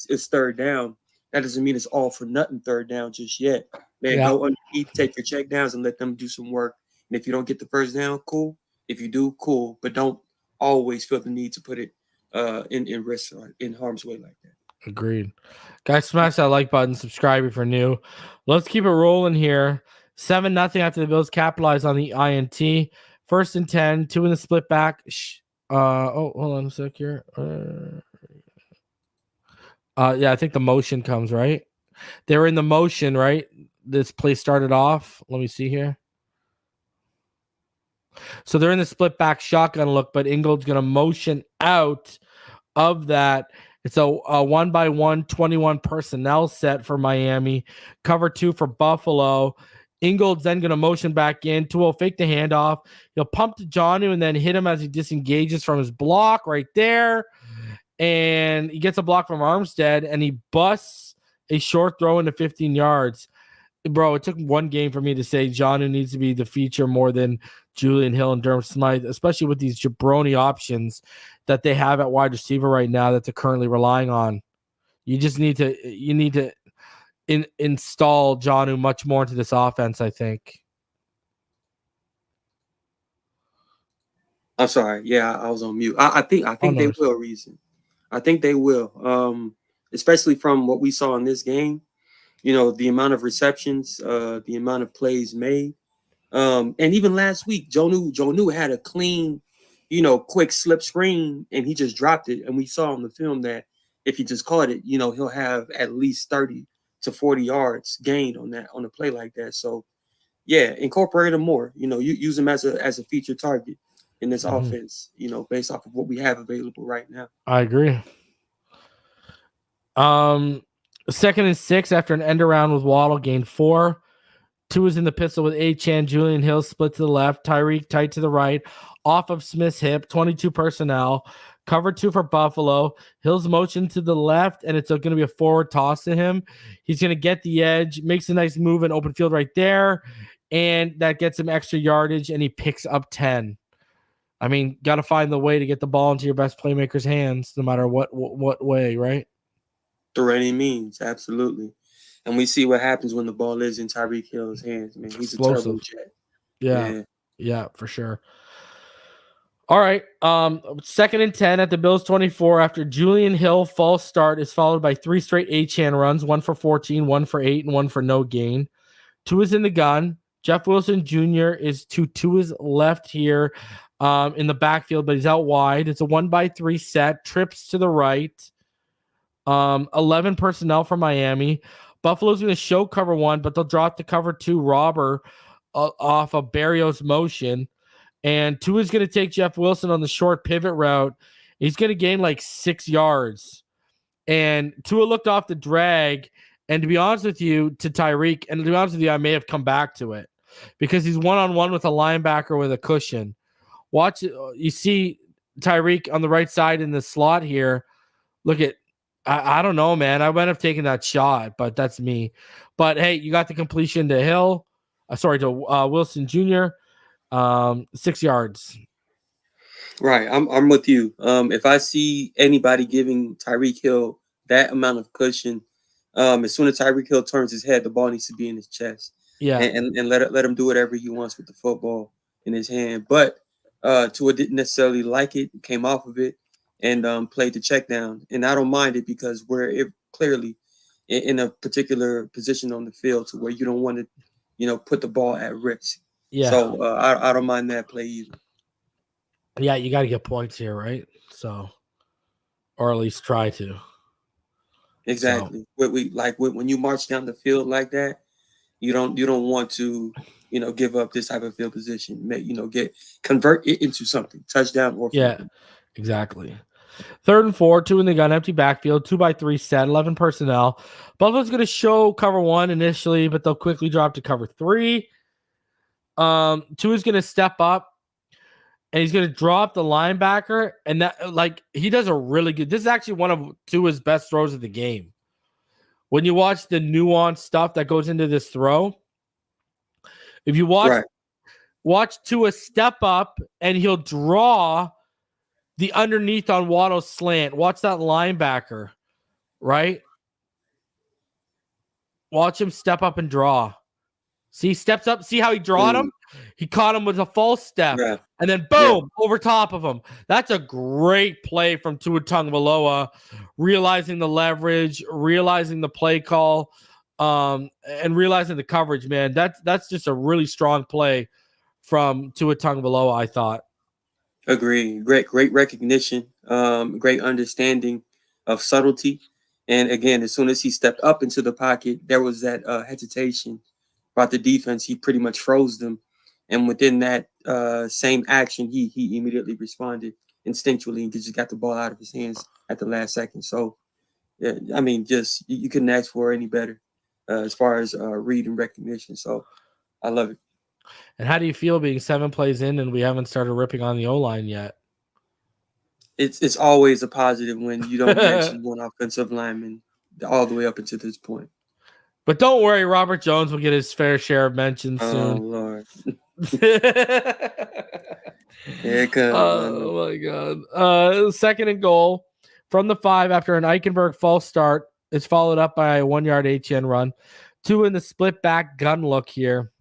Speaker 3: it's third down, that doesn't mean it's all for nothing third down just yet. Man, go underneath, take your check downs, and let them do some work. And if you don't get the first down, cool. If you do, cool. But don't always feel the need to put it in risk or in harm's way like that.
Speaker 1: Agreed. Guys, smash that like button, subscribe if you're new. Let's keep it rolling here. 7-0 after the Bills capitalize on the INT. 1st and 10, 2 in the split back. hold on a sec here. Yeah, I think the motion comes, right? They were in the motion, right? This play started off. Let me see here. So they're in the split back shotgun look, but Ingold's going to motion out of that. It's a 1-by-1 21 personnel set for Miami. Cover 2 for Buffalo. Ingold's then going to motion back in. Tua will fake the handoff. He'll pump to Jonnu and then hit him as he disengages from his block right there. And he gets a block from Armstead, and he busts a short throw into 15 yards. Bro, it took one game for me to say Jonnu needs to be the feature more than Julian Hill and Durham Smythe, especially with these jabroni options that they have at wide receiver right now that they're currently relying on. You just need to install Jonnu much more into this offense, I think.
Speaker 3: I'm sorry. Yeah, I was on mute. I think they will, Reason. I think they will. Especially from what we saw in this game. You know, the amount of receptions, the amount of plays made. And even last week, Jonnu had a clean, quick slip screen, and he just dropped it. And we saw on the film that if he just caught it, he'll have at least 30 to 40 yards gained on a play like that. So, yeah, incorporate him more. You use him as a featured target in this offense, based off of what we have available right now.
Speaker 1: I agree. 2nd and 6 after an end around with Waddle, gained 4. 2 is in the pistol with Achane. Julian Hill split to the left. Tyreek tight to the right. Off of Smith's hip. 22 personnel. Cover 2 for Buffalo. Hill's motion to the left, and it's going to be a forward toss to him. He's going to get the edge. Makes a nice move in open field right there, and that gets him extra yardage, and he picks up 10. I mean, got to find the way to get the ball into your best playmaker's hands, no matter what way, right?
Speaker 3: Through any means, absolutely. And we see what happens when the ball is in Tyreek Hill's hands. Man, he's explosive. A turbo jet.
Speaker 1: Yeah, for sure. All right. 2nd and 10 at the Bills 24 after Julian Hill false start is followed by 3 straight Achane runs, 1 for 14, 1 for 8, and 1 for no gain. 2 is in the gun. Jeff Wilson Jr. is to his left here in the backfield, but he's out wide. It's a 1-by-3 set. Trips to the right. 11 personnel for Miami. Buffalo's going to show cover 1, but they'll drop the cover 2 robber off of Barrios' motion. And 2 is going to take Jeff Wilson on the short pivot route. He's going to gain like 6 yards. And Tua looked off the drag. And to be honest with you, to Tyreek, and to be honest with you, I may have come back to it because he's one-on-one with a linebacker with a cushion. Watch, you see Tyreek on the right side in the slot here. Look at, I don't know, man. I might have taken that shot, but that's me. But hey, you got the completion to Hill. To Wilson Jr. 6 yards.
Speaker 3: Right. I'm with you. If I see anybody giving Tyreek Hill that amount of cushion, as soon as Tyreek Hill turns his head, the ball needs to be in his chest.
Speaker 1: Yeah.
Speaker 3: And let him do whatever he wants with the football in his hand. But Tua didn't necessarily like it, came off of it, and played the check down. And I don't mind it because we're clearly in a particular position on the field to where you don't want to, put the ball at risk.
Speaker 1: Yeah.
Speaker 3: So I don't mind that play either.
Speaker 1: Yeah, you got to get points here, right? So, or at least try to.
Speaker 3: Exactly. So. When you march down the field like that, you don't want to, give up this type of field position. Convert it into something, touchdown or
Speaker 1: yeah, exactly. 3rd and 4, 2 in the gun, empty backfield, 2-by-3 set, 11 personnel. Buffalo's going to show cover 1 initially, but they'll quickly drop to cover 3. 2 is going to step up, and he's going to drop the linebacker, and that he does a really good. This is actually one of Tua's best throws of the game. When you watch the nuanced stuff that goes into this throw, if you watch Tua step up, and he'll draw the underneath on Waddle's slant. Watch that linebacker, right? Watch him step up and draw. See, he steps up. See how he drawed him? He caught him with a false step. Yeah. And then boom, over top of him. That's a great play from Tua Tagovailoa, realizing the leverage, realizing the play call, and realizing the coverage, man. That's just a really strong play from Tua Tagovailoa, I thought.
Speaker 3: Agree. Great recognition. Great understanding of subtlety. And again, as soon as he stepped up into the pocket, there was that hesitation about the defense. He pretty much froze them, and within that same action, he immediately responded instinctually and just got the ball out of his hands at the last second. So, yeah, I mean, just you couldn't ask for any better as far as read and recognition. So, I love it.
Speaker 1: And how do you feel being 7 plays in and we haven't started ripping on the O-line yet?
Speaker 3: It's always a positive when you don't mention one offensive lineman all the way up until this point.
Speaker 1: But don't worry, Robert Jones will get his fair share of mentions
Speaker 3: Oh
Speaker 1: soon.
Speaker 3: Lord. Here it comes.
Speaker 1: Oh my God. Second and goal from the 5 after an Eichenberg false start is followed up by a 1-yard HN run. 2 in the split back gun look here.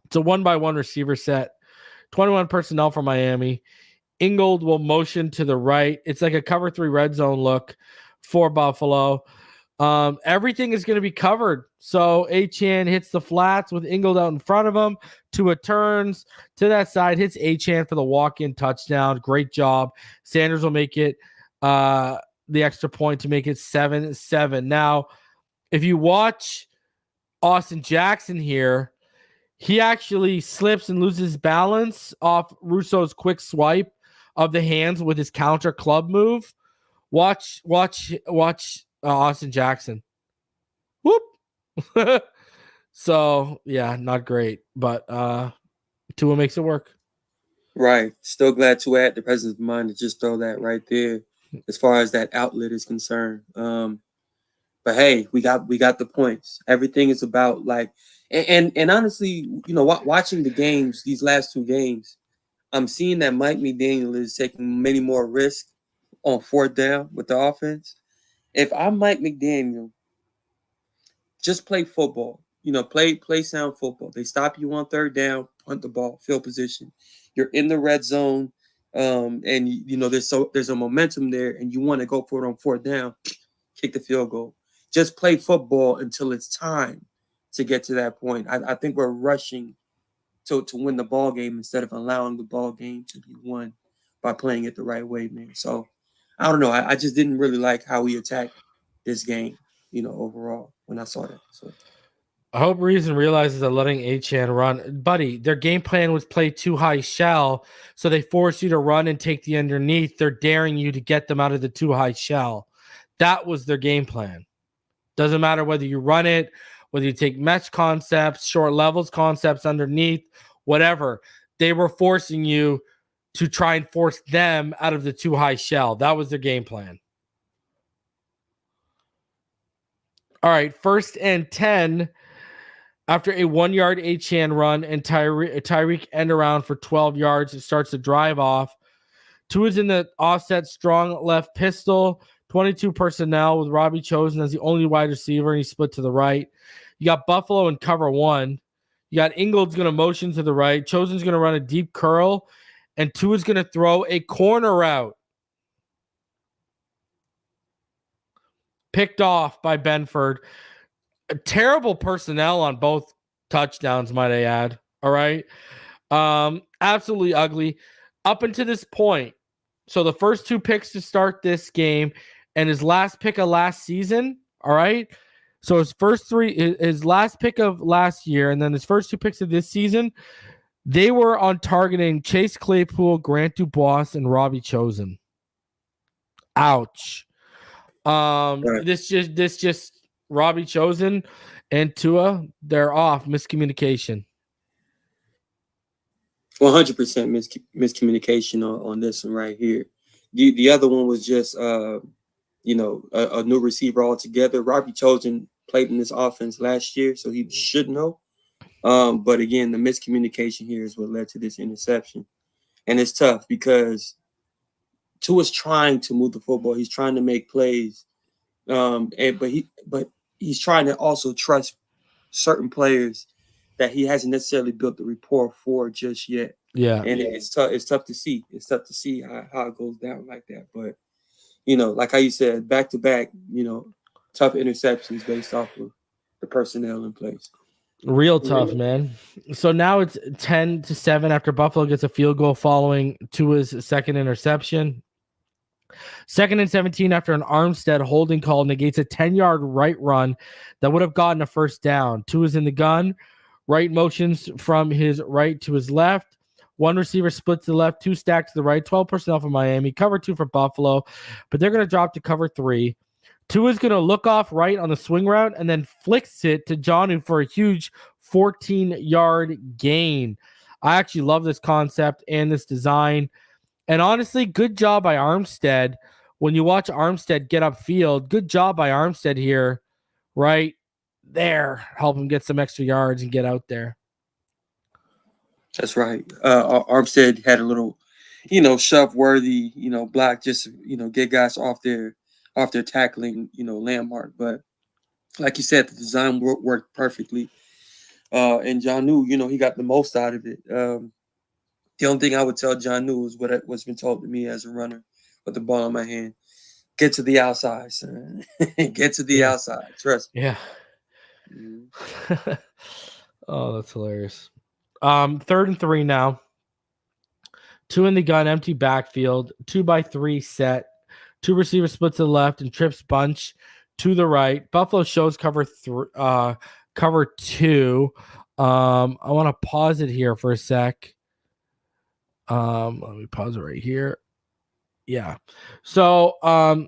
Speaker 1: It's a 1-by-1 receiver set. 21 personnel for Miami. Ingold will motion to the right. It's like a cover 3 red zone look for Buffalo. Everything is going to be covered. So Achane hits the flats with Ingold out in front of him. Tua turns to that side, hits Achane for the walk-in touchdown. Great job. Sanders will make it the extra point to make it 7-7. Now, if you watch Austin Jackson here, he actually slips and loses balance off Russo's quick swipe of the hands with his counter club move. Watch Austin Jackson. Whoop. So, yeah, not great. But Tua makes it work.
Speaker 3: Right. Still glad to add the presence of mind to just throw that right there as far as that outlet is concerned. But hey, we got the points. Everything is about like and honestly, you know, watching the games, these last 2 games, I'm seeing that Mike McDaniel is taking many more risks on 4th down with the offense. If I'm Mike McDaniel, just play football. You know, play sound football. They stop you on 3rd down, punt the ball, field position. You're in the red zone, and you know there's a momentum there, and you want to go for it on 4th down, kick the field goal. Just play football until it's time to get to that point. I think we're rushing to win the ball game instead of allowing the ball game to be won by playing it the right way, man. So I don't know. I just didn't really like how we attacked this game, you know, overall when I saw that. So
Speaker 1: I hope Reason realizes that letting Achane run, buddy, their game plan was play too high shell, so they force you to run and take the underneath. They're daring you to get them out of the too high shell. That was their game plan. Doesn't matter whether you run it, whether you take mesh concepts, short levels concepts underneath, whatever. They were forcing you to try and force them out of the too high shell. That was their game plan. All right, 1st and 10 after a 1-yard Achane run and Tyreek end around for 12 yards. It starts to drive off. Tua's in the offset strong left pistol. 22 personnel with Robbie Chosen as the only wide receiver, and he split to the right. You got Buffalo in cover 1. You got Ingold's going to motion to the right. Chosen's going to run a deep curl, and Tua's going to throw a corner route. Picked off by Benford. Terrible personnel on both touchdowns, might I add. All right. Absolutely ugly. Up until this point, so the first 2 picks to start this game and his last pick of last season, all right? So his last pick of last year and then his first 2 picks of this season, they were on targeting Chase Claypool, Grant Dubois, and Robbie Chosen. Ouch.
Speaker 3: right.
Speaker 1: This just Robbie Chosen and Tua, they're off. Miscommunication.
Speaker 3: 100% miscommunication on this one right here. The other one was just you know, a new receiver altogether. Robbie Chosen played in this offense last year, so he should know. But again, the miscommunication here is what led to this interception. And it's tough because Tua's trying to move the football. He's trying to make plays. But he's trying to also trust certain players that he hasn't necessarily built the rapport for just yet.
Speaker 1: Yeah.
Speaker 3: And it's tough to see. It's tough to see how it goes down like that. But, you know, like how you said, back to back, you know, tough interceptions based off of the personnel in place.
Speaker 1: Real tough, man. So now it's 10-7 after Buffalo gets a field goal following Tua's second interception. 2nd and 17 after an Armstead holding call negates a 10-yard right run that would have gotten a first down. Tua's in the gun. Right motions from his right to his left. One receiver split to the left, 2 stacked to the right, 12 personnel for Miami, cover 2 for Buffalo, but they're going to drop to cover 3. Tua's going to look off right on the swing route and then flicks it to Jonnu for a huge 14-yard gain. I actually love this concept and this design. And honestly, good job by Armstead. When you watch Armstead get upfield, good job by Armstead here, right there. Help him get some extra yards and get out there.
Speaker 3: That's right. Armstead had a little, shove-worthy, block, just, get guys off their tackling, landmark. But like you said, the design worked perfectly. And Jonnu, he got the most out of it. The only thing I would tell Jonnu is what's been told to me as a runner with the ball in my hand. Get to the outside, son. Get to the outside. Trust me.
Speaker 1: Yeah. Oh, that's hilarious. 3rd and 3 now. 2 in the gun, empty backfield, 2x3 set, 2 receivers split to the left and trips bunch to the right. Buffalo shows cover 2. I want to pause it here for a sec. Let me pause it right here. Yeah. So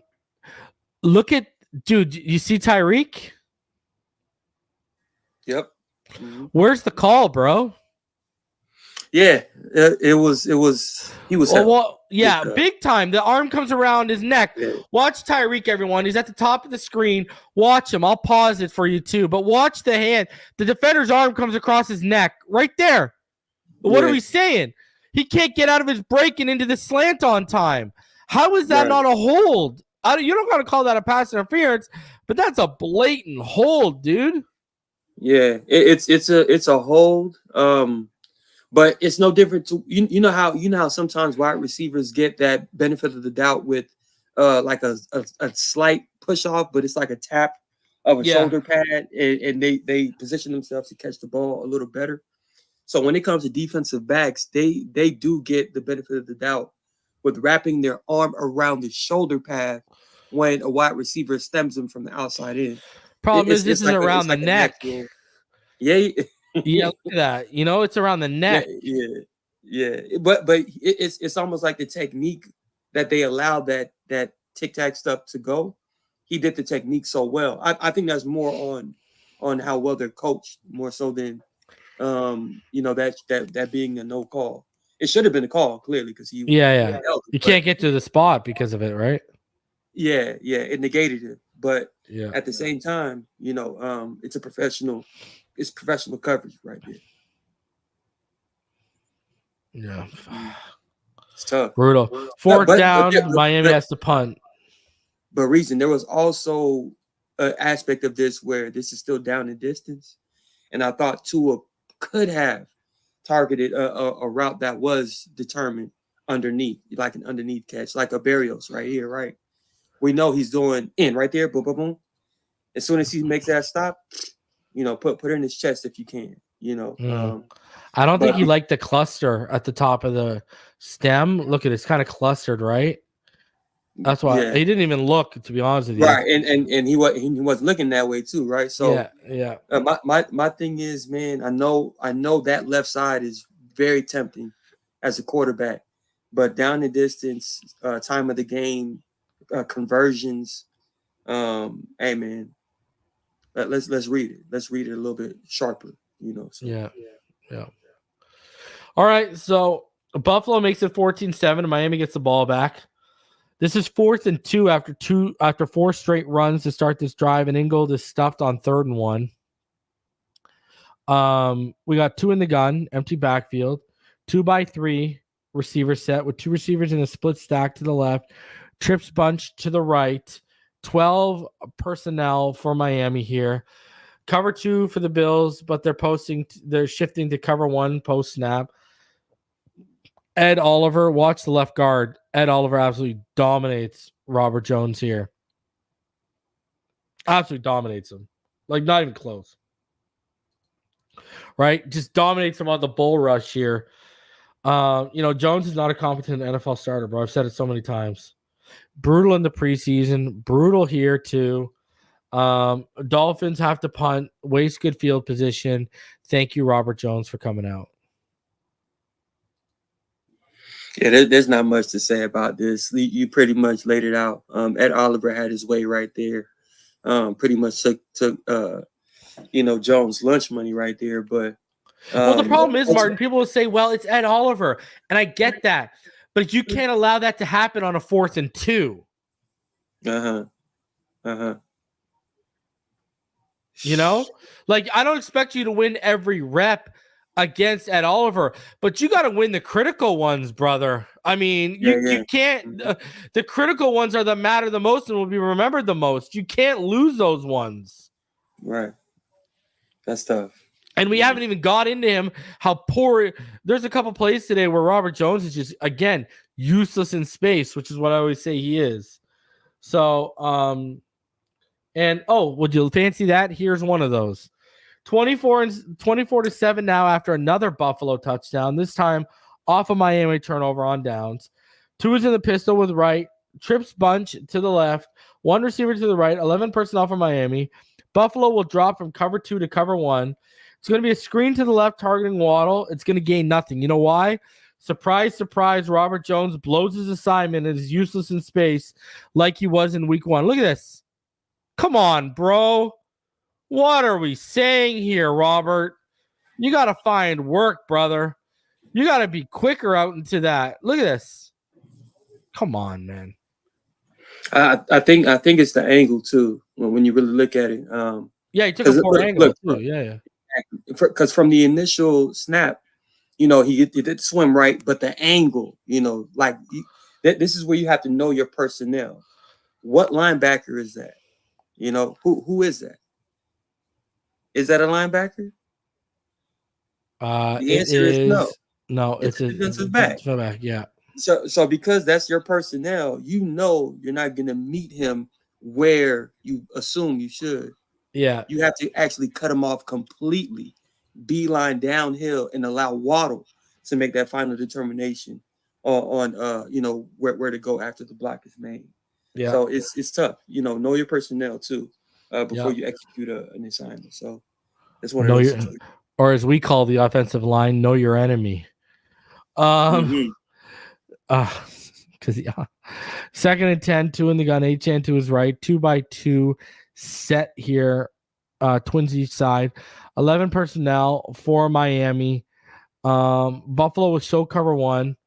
Speaker 1: look at, dude, you see Tyreek?
Speaker 3: Yep. Mm-hmm.
Speaker 1: Where's the call, bro?
Speaker 3: Yeah, he was.
Speaker 1: Big time. The arm comes around his neck.
Speaker 3: Yeah.
Speaker 1: Watch Tyreek, everyone. He's at the top of the screen. Watch him. I'll pause it for you too. But watch the hand. The defender's arm comes across his neck right there. What are we saying? He can't get out of his break and into the slant on time. How is that not a hold? You don't got to call that a pass interference, but that's a blatant hold, dude.
Speaker 3: Yeah, it's a hold. But it's no different to you know how sometimes wide receivers get that benefit of the doubt with like a slight push off, but it's like a tap of a shoulder pad, and they position themselves to catch the ball a little better. So when it comes to defensive backs, they do get the benefit of the doubt with wrapping their arm around the shoulder pad when a wide receiver stems them from the outside in.
Speaker 1: Problem is this is like around the neck.
Speaker 3: Yeah.
Speaker 1: Yeah, look at that. It's around the neck.
Speaker 3: Yeah. But it's almost like the technique that they allowed that tic-tac stuff to go. He did the technique so well. I think that's more on how well they're coached, more so than that being a no call. It should have been a call, clearly, because he you can't get to the spot because of it, right? Yeah, it negated it. But at the same time, it's professional coverage right there.
Speaker 1: Yeah.
Speaker 3: It's tough.
Speaker 1: Brutal. 4th down, Miami has to punt.
Speaker 3: But reason there was also an aspect of this where this is still down in distance. And I thought Tua could have targeted a route that was determined underneath, like an underneath catch, like a Barrios right here, right? We know he's doing in right there, boom, boom, boom. As soon as he makes that stop, put it in his chest if you can,
Speaker 1: I don't think he liked the cluster at the top of the stem. Look at it, it's kind of clustered, right? That's why he didn't even look, to be honest with you.
Speaker 3: Right, and he was looking that way too, right? So
Speaker 1: yeah.
Speaker 3: My thing is, man, I know that left side is very tempting as a quarterback, but down the distance, time of the game, conversions, hey man, let's read it. Let's read it a little bit sharper, So.
Speaker 1: Yeah. All right, so Buffalo makes it 14-7, and Miami gets the ball back. This is 4th and 2 after 4 straight runs to start this drive, and Ingold is stuffed on 3rd and 1. We got 2 in the gun, empty backfield, 2x3 receiver set with 2 receivers in a split stack to the left, trips bunch to the right, 12 personnel for Miami here. Cover 2 for the Bills, but they're shifting to cover 1 post snap. Ed Oliver, watch the left guard. Ed Oliver absolutely dominates Robert Jones here. Absolutely dominates him. Like, not even close. right? Just dominates them on the bull rush here. Jones is not a competent NFL starter, bro. I've said it so many times. Brutal in the preseason, brutal here too. Dolphins have to punt, waste good field position. Thank you, Robert Jones, for coming out.
Speaker 3: Yeah, there's not much to say about this. You pretty much laid it out. Ed Oliver had his way right there. Pretty much took Jones' lunch money right there. But
Speaker 1: well, the problem is, Martin, people will say, well, it's Ed Oliver. And I get that. But you can't allow that to happen on a 4th and 2. Like, I don't expect you to win every rep against Ed Oliver, but you got to win the critical ones, brother. I mean, you can't. The critical ones are that matter the most and will be remembered the most. You can't lose those ones.
Speaker 3: Right. That's tough.
Speaker 1: And we haven't even got into him, how poor. There's a couple plays today where Robert Jones is just, again, useless in space, which is what I always say he is. So, would you fancy that? Here's one of those. 24-7 now after another Buffalo touchdown, this time off a Miami turnover on downs. Tua's in the pistol with right, trips bunch to the left, one receiver to the right, 11 personnel for Miami. Buffalo will drop from cover 2 to cover 1. It's going to be a screen to the left targeting Waddle. It's going to gain nothing. You know why? Surprise, surprise, Robert Jones blows his assignment and is useless in space like he was in week 1. Look at this. Come on, bro. What are we saying here, Robert? You got to find work, brother. You got to be quicker out into that. Look at this. Come on, man.
Speaker 3: I think it's the angle, too, when you really look at it.
Speaker 1: He took a poor angle, too. Yeah.
Speaker 3: Because from the initial snap, he did swim right, but the angle, this is where you have to know your personnel. What linebacker is that? Who is that? Is that a linebacker? The answer is no.
Speaker 1: No, it's a
Speaker 3: defensive back.
Speaker 1: Yeah.
Speaker 3: So because that's your personnel, you're not going to meet him where you assume you should.
Speaker 1: Yeah.
Speaker 3: You have to actually cut him off completely, beeline downhill, and allow Waddle to make that final determination on where to go after the block is made.
Speaker 1: Yeah.
Speaker 3: So it's tough. Know your personnel too before you execute an assignment. So that's one of those.
Speaker 1: Or as we call the offensive line, know your enemy. Because 2nd and 10, 2 in the gun, Achane to his right, 2x2 set here, twins each side, 11 personnel for Miami. Buffalo will show cover 1.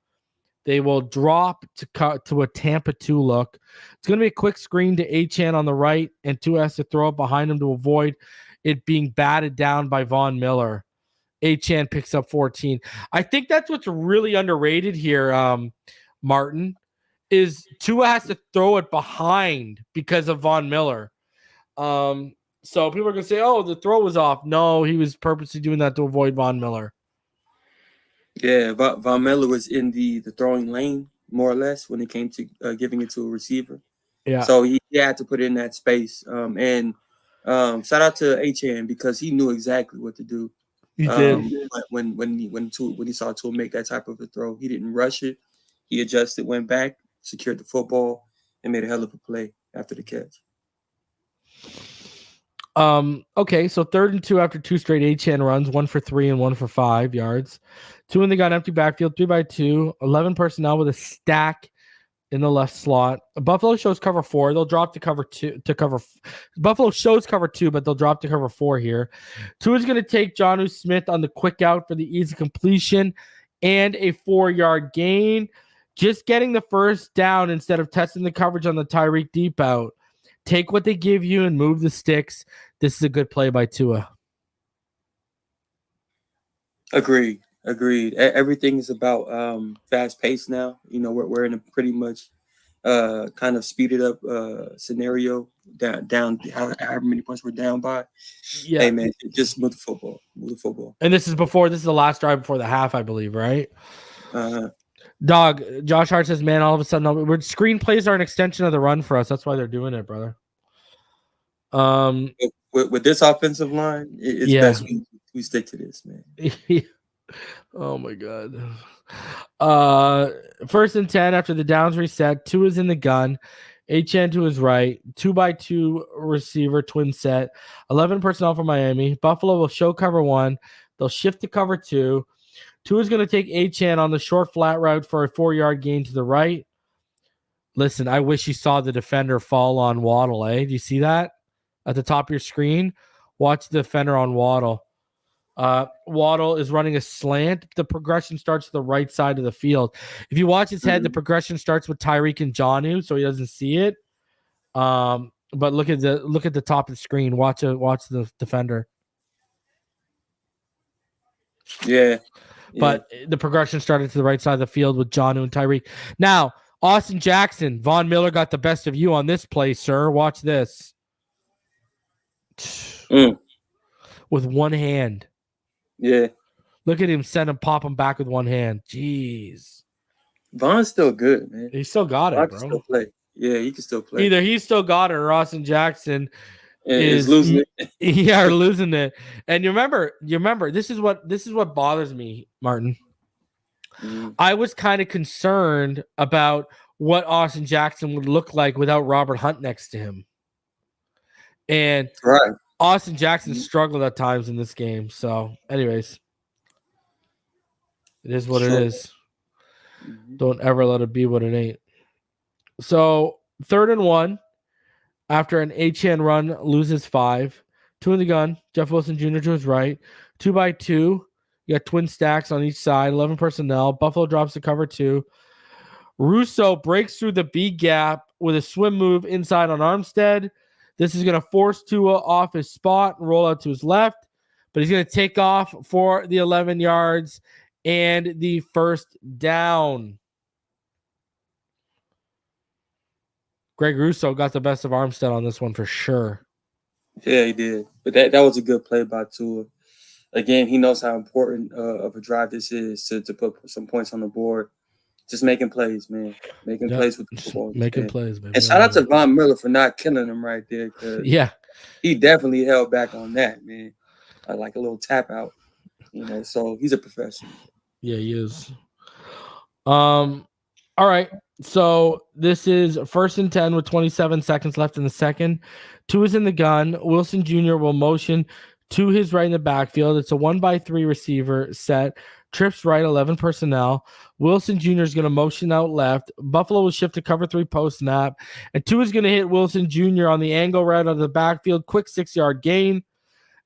Speaker 1: They will drop to a Tampa 2 look. It's going to be a quick screen to Achane on the right, and Tua has to throw it behind him to avoid it being batted down by Von Miller. Achane picks up 14. I think that's what's really underrated here, Martin, is Tua has to throw it behind because of Von Miller. So people are going to say, oh, the throw was off. No, he was purposely doing that to avoid Von Miller.
Speaker 3: Yeah, Von Miller was in the throwing lane, more or less, when it came to giving it to a receiver.
Speaker 1: Yeah.
Speaker 3: So he had to put it in that space. And shout out to Achane because he knew exactly what to do.
Speaker 1: He did.
Speaker 3: When he saw Tua make that type of a throw, he didn't rush it. He adjusted, went back, secured the football, and made a hell of a play after the catch.
Speaker 1: Okay, so 3rd and 2 after 2 straight Achane runs, 1 for 3 and 1 for 5 yards. 2 in the gun, empty backfield, 3x2, 11 personnel with a stack in the left slot. Buffalo shows cover 4. They'll drop to cover 2 to cover. Buffalo shows cover 2, but they'll drop to cover 4 here. 2 is going to take Jonnu Smith on the quick out for the easy completion and a 4-yard gain. Just getting the first down instead of testing the coverage on the Tyreek deep out. Take what they give you and move the sticks. This is a good play by Tua.
Speaker 3: Agreed. Everything is about fast pace now. We're in a pretty much kind of speeded up scenario. Down however many points we're down by.
Speaker 1: Yeah.
Speaker 3: Hey man, just move the football.
Speaker 1: And this is the last drive before the half, I believe, right? Dog, Josh Hart says, man, all of a sudden, screenplays are an extension of the run for us. That's why they're doing it, brother.
Speaker 3: With this offensive line, it's best we We stick to this, man.
Speaker 1: Oh my god. 1st and 10 after the downs reset. Tua is in the gun. HN to his right. 2x2 receiver twin set. 11 personnel for Miami. Buffalo will show cover 1. They'll shift to cover 2. Tua is going to take HN on the short flat route for a 4-yard gain to the right. Listen, I wish you saw the defender fall on Waddle, eh? Do you see that at the top of your screen? Watch the defender on Waddle. Waddle is running a slant. The progression starts to the right side of the field. If you watch his head, the progression starts with Tyreek and Jonnu, so he doesn't see it. But look at the top of the screen. Watch the defender.
Speaker 3: Yeah.
Speaker 1: But the progression started to the right side of the field with Jonnu and Tyreek. Now, Austin Jackson, Von Miller got the best of you on this play, sir. Watch this. With one hand.
Speaker 3: Yeah.
Speaker 1: Look at him send him, pop him back with one hand. Jeez.
Speaker 3: Von's still good, man.
Speaker 1: He still got
Speaker 3: Von
Speaker 1: it,
Speaker 3: can
Speaker 1: bro.
Speaker 3: still play. Yeah, he can still play.
Speaker 1: Either he's still got it or Austin Jackson
Speaker 3: is losing it.
Speaker 1: Yeah, or losing it. And you remember, this is what bothers me, Martin. I was kind of concerned about what Austin Jackson would look like without Robert Hunt next to him. And
Speaker 3: right.
Speaker 1: Austin Jackson struggled at times in this game. So, anyways, it is what it is. Don't ever let it be what it ain't. So, 3rd and 1 after an HN run, loses 5. 2 in the gun. Jeff Wilson Jr. to his right. 2x2. You got twin stacks on each side. 11 personnel. Buffalo drops to cover 2. Russo breaks through the B gap with a swim move inside on Armstead. This is going to force Tua off his spot and roll out to his left, but he's going to take off for the 11 yards and the 1st down. Greg Russo got the best of Armstead on this one for sure.
Speaker 3: Yeah, he did. But that was a good play by Tua. Again, he knows how important of a drive this is to put some points on the board. Just making plays, man. Making plays with the football.
Speaker 1: Making plays, baby.
Speaker 3: And shout out to Von Miller for not killing him right there.
Speaker 1: Yeah.
Speaker 3: He definitely held back on that, man. Like a little tap out. So he's a professional.
Speaker 1: Yeah, he is. All right. So this is 1st and 10 with 27 seconds left in the second. 2 is in the gun. Wilson Jr. will motion to his right in the backfield. It's a 1x3 receiver set. Trips right, 11 personnel. Wilson Jr. is going to motion out left. Buffalo will shift to cover 3 post snap. And 2 is going to hit Wilson Jr. on the angle right out of the backfield. Quick 6-yard gain.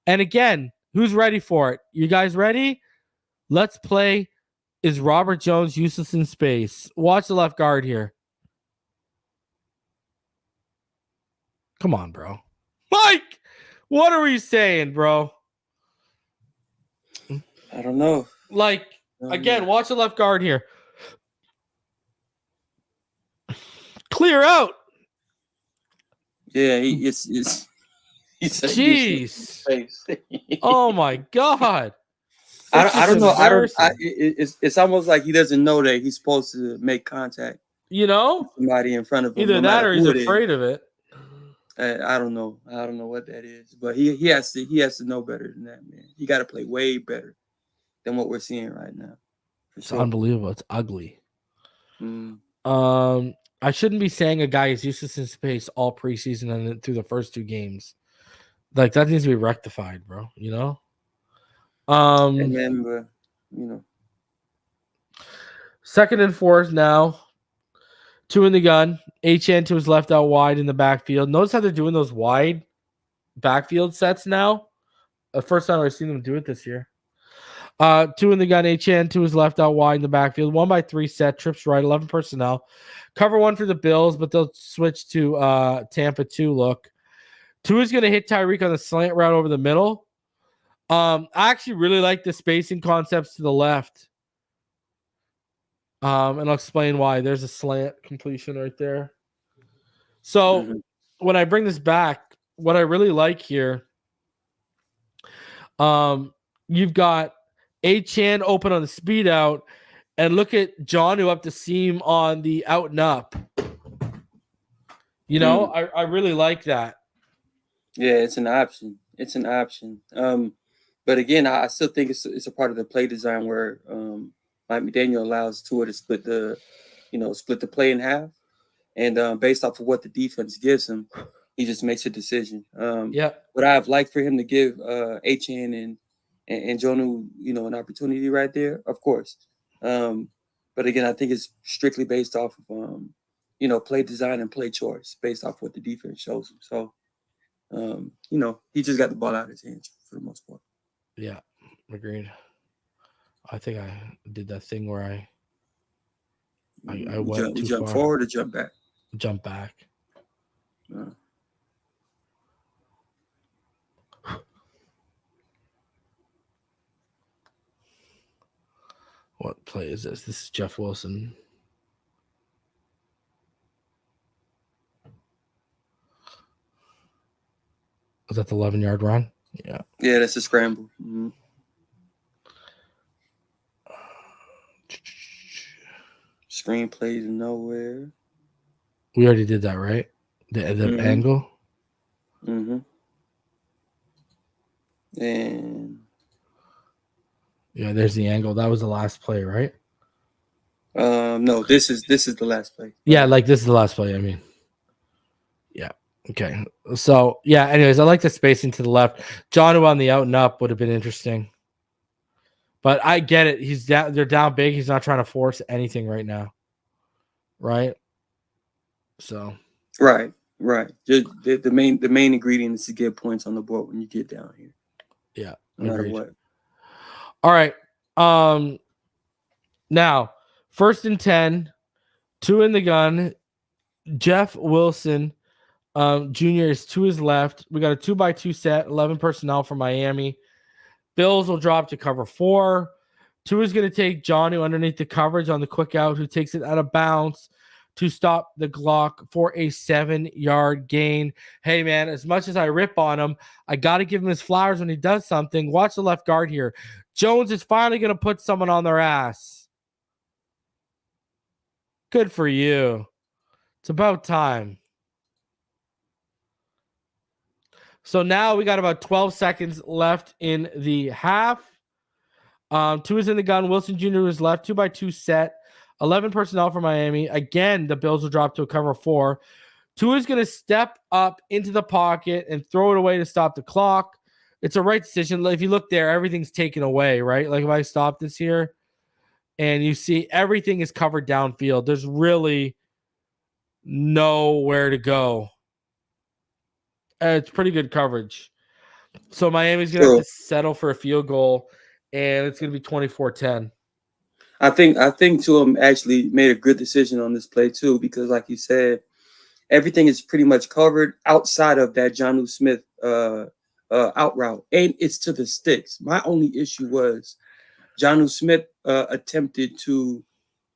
Speaker 1: And again, who's ready for it? You guys ready? Let's play. Is Robert Jones useless in space? Watch the left guard here. Come on, bro. Mike, what are we saying, bro?
Speaker 3: I don't know.
Speaker 1: Like, again, watch the left guard here. Clear out.
Speaker 3: Yeah, he's
Speaker 1: jeez. Oh my God.
Speaker 3: I don't know. It's almost like he doesn't know that he's supposed to make contact.
Speaker 1: Somebody
Speaker 3: in front of him.
Speaker 1: Either that or he's afraid of it.
Speaker 3: I don't know. I don't know what that is, but he has to know better than that, man. He got to play way better than what we're seeing right now.
Speaker 1: It's unbelievable. It's ugly. I shouldn't be saying a guy is useless in space all preseason and through the first 2 games. Like, that needs to be rectified, bro.
Speaker 3: And then,
Speaker 1: 2nd and 4 now. 2 in the gun. HN to his left out wide in the backfield. Notice how they're doing those wide backfield sets now. The first time I've seen them do it this year. 2 in the gun. HN to his left out wide in the backfield. 1x3 set. Trips right. 11 personnel. Cover 1 for the Bills, but they'll switch to Tampa 2 look. 2 is going to hit Tyreek on the slant route over the middle. I actually really like the spacing concepts to the left. And I'll explain why. There's a slant completion right there. So when I bring this back, what I really like here, you've got HN open on the speed out, and look at Jonnu up the seam on the out and up. I really like that.
Speaker 3: Yeah, it's an option. But again, I still think it's a part of the play design where Mike McDaniel allows Tua to split the play in half, and based off of what the defense gives him, he just makes a decision. Would I have liked for him to give Achane and Jonnu, an opportunity right there? Of course. But again, I think it's strictly based off of play design and play choice based off what the defense shows him. So he just got the ball out of his hands for the most part.
Speaker 1: Yeah, agreed. I think I did that thing where I went too
Speaker 3: jump
Speaker 1: far.
Speaker 3: Forward or jump back?
Speaker 1: Jump back. What play is this? This is Jeff Wilson. Was that the 11-yard run? Yeah.
Speaker 3: Yeah, that's a scramble. Mm-hmm. Screen plays nowhere.
Speaker 1: We already did that, right? The angle.
Speaker 3: Mm-hmm. And
Speaker 1: yeah, there's the angle. That was the last play, right?
Speaker 3: No, this is the last play.
Speaker 1: Yeah, like this is the last play. I mean, yeah. Okay. So yeah. Anyways, I like the spacing to the left. Jonnu on the out and up would have been interesting, but I get it. He's down. They're down big. He's not trying to force anything right now, right? So.
Speaker 3: Right. Just the main ingredient is to get points on the board when you get down here.
Speaker 1: Yeah.
Speaker 3: No matter what.
Speaker 1: All right. Now, 1st and 10, 2 in the gun. Jeff Wilson, Jr. is to his left. We got a 2x2 set, 11 personnel for Miami. Bills will drop to cover 4. Tua is going to take Jonnu underneath the coverage on the quick out, who takes it out of bounds to stop the clock for a 7-yard gain. Hey, man, as much as I rip on him, I got to give him his flowers when he does something. Watch the left guard here. Jones is finally going to put someone on their ass. Good for you. It's about time. So now we got about 12 seconds left in the half. Tua is in the gun. Wilson Jr. is left. 2x2 set. 11 personnel for Miami. Again, the Bills will drop to a cover 4. Tua is going to step up into the pocket and throw it away to stop the clock. It's a right decision. If you look there, everything's taken away, right? Like if I stop this here and you see everything is covered downfield, there's really nowhere to go. It's pretty good coverage. So Miami's going to have to settle for a field goal, and it's going to be 24-10.
Speaker 3: I think Tua actually made a good decision on this play too, because like you said, everything is pretty much covered outside of that Jonnu Smith out route, and it's to the sticks. My only issue was Jonnu Smith attempted to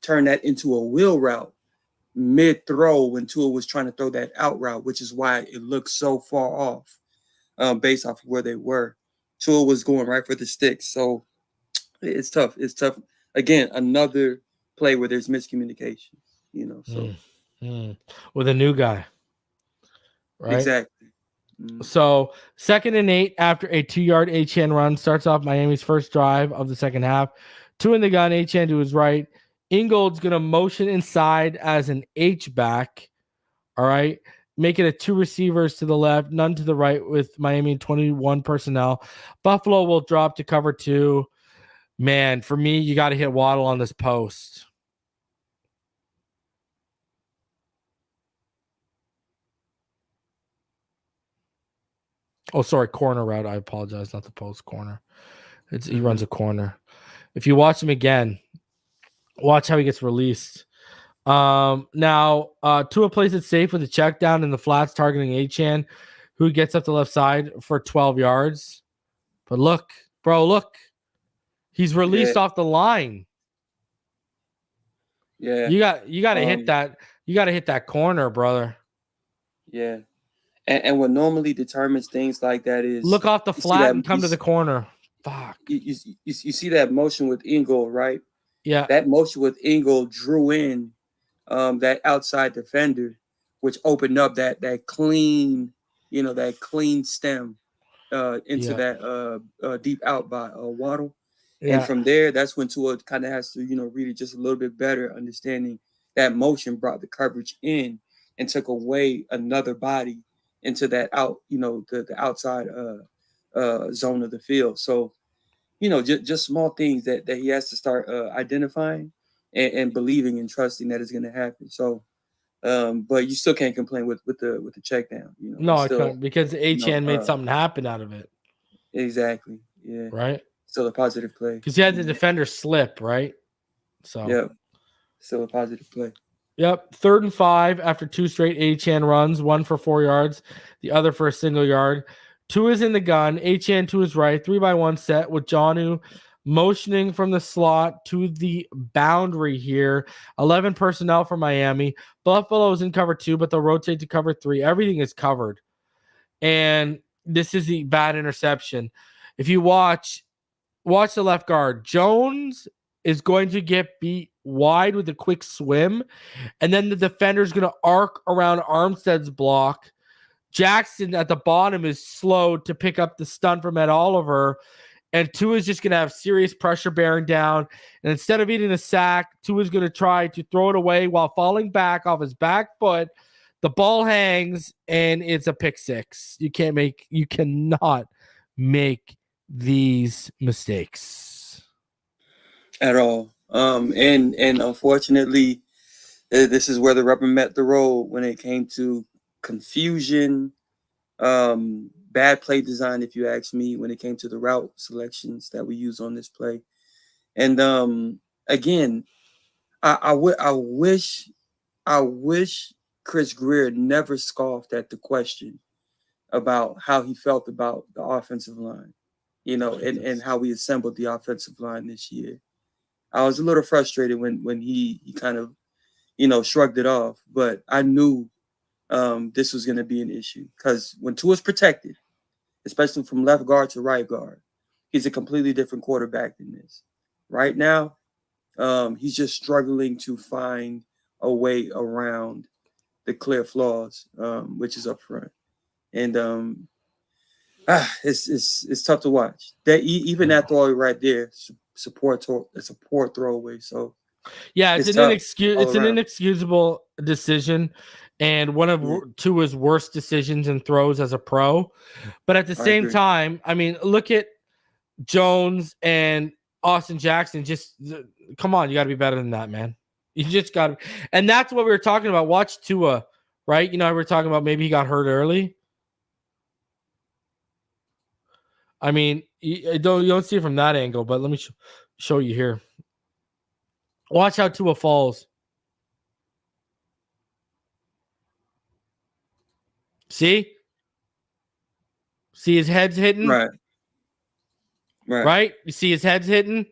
Speaker 3: turn that into a wheel route mid-throw when Tua was trying to throw that out route, which is why it looked so far off based off of where they were. Tua was going right for the sticks, so it's tough. It's tough. Again, another play where there's miscommunication, so
Speaker 1: with a new guy, right?
Speaker 3: Exactly.
Speaker 1: So 2nd and 8 after a 2-yard Achane run starts off Miami's first drive of the second half. 2 in the gun, Achane to his right. Ingold's going to motion inside as an H-back, all right? Make it a 2 receivers to the left, none to the right with Miami 21 personnel. Buffalo will drop to cover 2. Man, for me, you got to hit Waddle on this post. Oh, sorry, corner route. I apologize, not the post, corner. He runs a corner. If you watch him again, watch how he gets released. Now, Tua plays it safe with a check down in the flats, targeting Achane, who gets up the left side for 12 yards. But look, bro, look. He's released off the line.
Speaker 3: Yeah.
Speaker 1: You got to hit that. You got to hit that corner, brother.
Speaker 3: Yeah. And what normally determines things like that is
Speaker 1: look off the flat and come to the corner. Fuck.
Speaker 3: You see that motion with Ingold, right?
Speaker 1: Yeah.
Speaker 3: That motion with Ingold drew in that outside defender, which opened up that clean, that clean stem into
Speaker 1: Yeah.
Speaker 3: that deep out by Waddle.
Speaker 1: Yeah.
Speaker 3: And from there, that's when Tua kind of has to, read it just a little bit better, understanding that motion brought the coverage in and took away another body into that out, the outside zone of the field. So, just small things that he has to start identifying and believing and trusting that it's going to happen. So, but you still can't complain with the check down.
Speaker 1: No, I
Speaker 3: still,
Speaker 1: couldn't, because Achane made something happen out of it.
Speaker 3: Exactly. Yeah.
Speaker 1: Right.
Speaker 3: Still a positive play.
Speaker 1: Because he had the defender slip, right? So
Speaker 3: yep. Still a positive play.
Speaker 1: Yep. 3rd and 5 after 2 straight Achane runs, one for 4 yards, the other for a single yard. Tua is in the gun. Achane to his right, 3-by-1 set with Jonnu motioning from the slot to the boundary here. 11 personnel for Miami. Buffalo is in cover 2, but they'll rotate to cover 3. Everything is covered. And this is the bad interception. If you watch the left guard, Jones is going to get beat wide with a quick swim, and then the defender is going to arc around Armstead's block. Jackson at the bottom is slowed to pick up the stunt from Ed Oliver, and Tua is just going to have serious pressure bearing down. And instead of eating the sack, Tua is going to try to throw it away while falling back off his back foot. The ball hangs, and it's a pick six. You cannot make these mistakes
Speaker 3: at all. And unfortunately, this is where the rubber met the road when it came to confusion, bad play design, if you ask me, when it came to the route selections that we use on this play. And again, I wish Chris Greer never scoffed at the question about how he felt about the offensive line, and how we assembled the offensive line this year. I was a little frustrated when he kind of, shrugged it off, but I knew this was going to be an issue, because when Tua's protected, especially from left guard to right guard, he's a completely different quarterback than this. Right now, he's just struggling to find a way around the clear flaws, which is up front. And it's tough to watch. That even that throwaway right there, it's a poor throwaway. So
Speaker 1: yeah, it's an inexcusable decision, and one of Tua's worst decisions and throws as a pro. But at the same time, I mean, look at Jones and Austin Jackson. Just come on, you got to be better than that, man. You just got to, and that's what we were talking about. Watch Tua, right? We were talking about maybe he got hurt early. I mean, you don't see it from that angle, but let me show you here. Watch how Tua falls. See his head's hitting? Right. You see his head's hitting?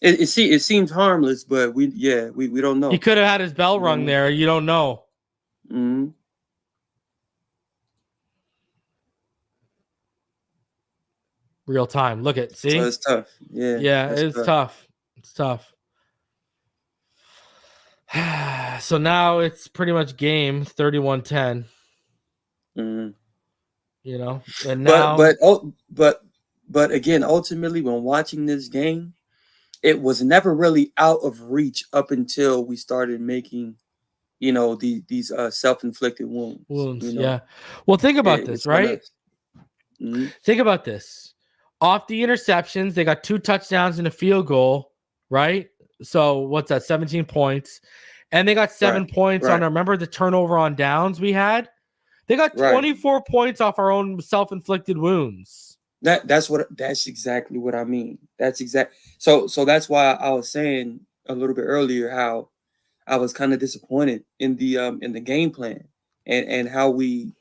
Speaker 3: It seems harmless, but we don't know.
Speaker 1: He could have had his bell rung there. You don't know.
Speaker 3: Mm-hmm.
Speaker 1: Real time. Look at, see?
Speaker 3: So it's tough. Yeah.
Speaker 1: Yeah, it's tough. It's tough. So now it's pretty much game 31-10.
Speaker 3: Mm-hmm.
Speaker 1: And now
Speaker 3: but again, ultimately, when watching this game, it was never really out of reach up until we started making, these self-inflicted wounds.
Speaker 1: Yeah. Well, think about this, right? Think about this. Off the interceptions, they got 2 touchdowns and a field goal, right? So what's that? 17 points. And they got 7 points on, remember the turnover on downs we had? They got 24 points off our own self-inflicted wounds.
Speaker 3: That's exactly what I mean. So that's why I was saying a little bit earlier how I was kind of disappointed in the game plan and how we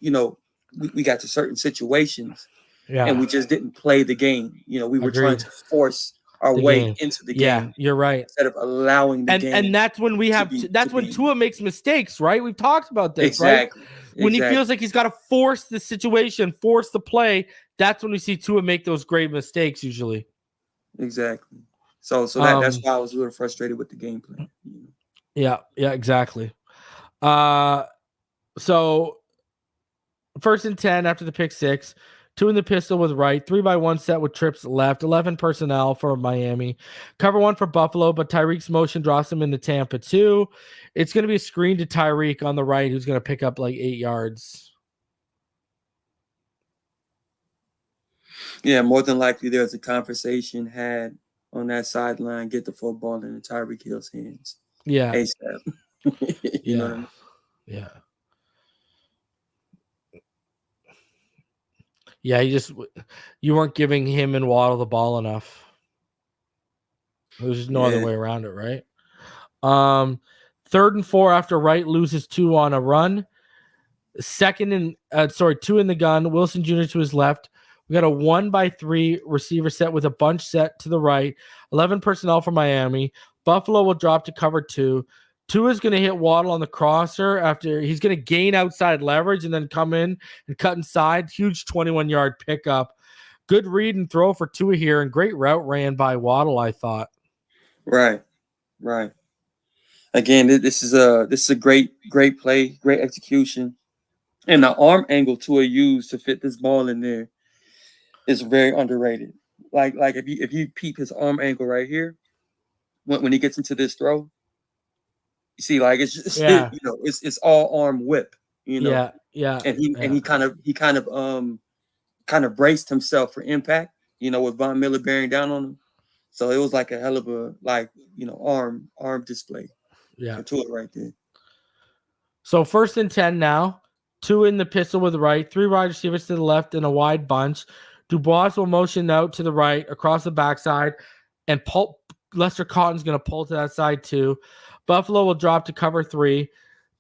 Speaker 3: got to certain situations and we just didn't play the game. We were trying to force our way into the game.
Speaker 1: Yeah, you're right.
Speaker 3: Instead of allowing the game. And
Speaker 1: that's when when Tua makes mistakes, right? We've talked about this, right? When he feels like he's got to force the situation, force the play, that's when we see Tua make those great mistakes usually.
Speaker 3: Exactly. So that's why I was a little frustrated with the game plan.
Speaker 1: Yeah, exactly. So 1st and 10 after the pick six. 2 in the pistol with right, 3-by-1 set with trips left, 11 personnel for Miami. Cover 1 for Buffalo, but Tyreek's motion drops him into Tampa 2. It's going to be a screen to Tyreek on the right, who's going to pick up like 8 yards.
Speaker 3: Yeah, more than likely there's a conversation had on that sideline, get the football in Tyreek Hill's hands.
Speaker 1: Yeah.
Speaker 3: ASAP. You know what I mean?
Speaker 1: Yeah. Yeah, you weren't giving him and Waddle the ball enough. There's just no other way around it, right? 3rd and 4 after Wright loses 2 on a run. 2 in the gun. Wilson Jr. to his left. We got a 1-by-3 receiver set with a bunch set to the right. 11 personnel for Miami. Buffalo will drop to cover 2. Tua is going to hit Waddle on the crosser after he's going to gain outside leverage and then come in and cut inside. Huge 21-yard pickup. Good read and throw for Tua here, and great route ran by Waddle, I thought.
Speaker 3: Right. Again, this is a great play, great execution, and the arm angle Tua used to fit this ball in there is very underrated. Like if you peep his arm angle right here, when he gets into this throw. You see, like it's just it's all arm whip,
Speaker 1: Yeah.
Speaker 3: And he kind of braced himself for impact, with Von Miller bearing down on him. So it was like a hell of a arm display.
Speaker 1: Yeah.
Speaker 3: To it right there.
Speaker 1: So 1st and 10 now. 2 in the pistol with the right, 3 wide receivers to the left and a wide bunch. Dubois will motion out to the right across the backside, and Lester Cotton's going to pull to that side too. Buffalo will drop to cover 3.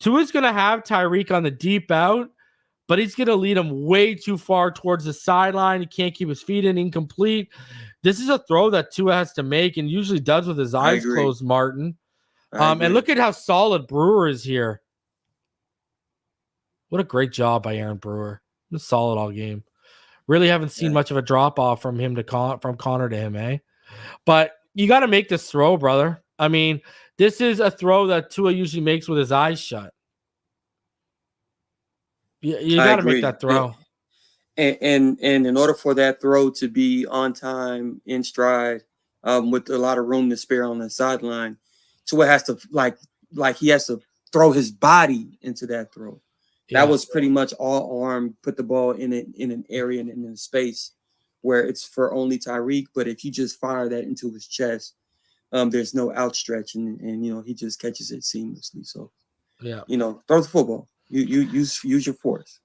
Speaker 1: Tua's going to have Tyreek on the deep out, but he's going to lead him way too far towards the sideline. He can't keep his feet incomplete. This is a throw that Tua has to make and usually does with his eyes closed, Martin. And look at how solid Brewer is here. What a great job by Aaron Brewer. He was solid all game. Really haven't seen much of a drop-off from him from Connor to him, eh? But you got to make this throw, brother. I mean, this is a throw that Tua usually makes with his eyes shut. You got to make that throw.
Speaker 3: And in order for that throw to be on time, in stride, with a lot of room to spare on the sideline, Tua has to he has to throw his body into that throw. Yeah. That was pretty much all arm, put the ball in an area and in a space where it's for only Tyreek. But if you just fire that into his chest, there's no outstretch, and he just catches it seamlessly. So, throw the football. You use your force.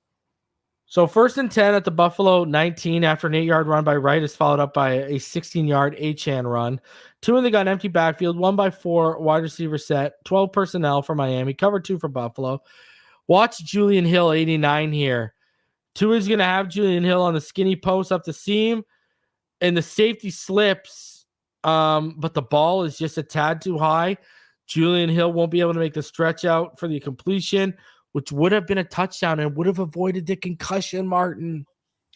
Speaker 1: So 1st and 10 at the Buffalo 19 after an 8-yard run by Wright is followed up by a 16-yard Achane run. 2 in the gun, empty backfield, 1-by-4 wide receiver set, 12 personnel for Miami, cover 2 for Buffalo. Watch Julian Hill 89 here. Tua is going to have Julian Hill on the skinny post up the seam, and the safety slips, but the ball is just a tad too high. Julian Hill won't be able to make the stretch out for the completion, which would have been a touchdown and would have avoided the concussion, Martin.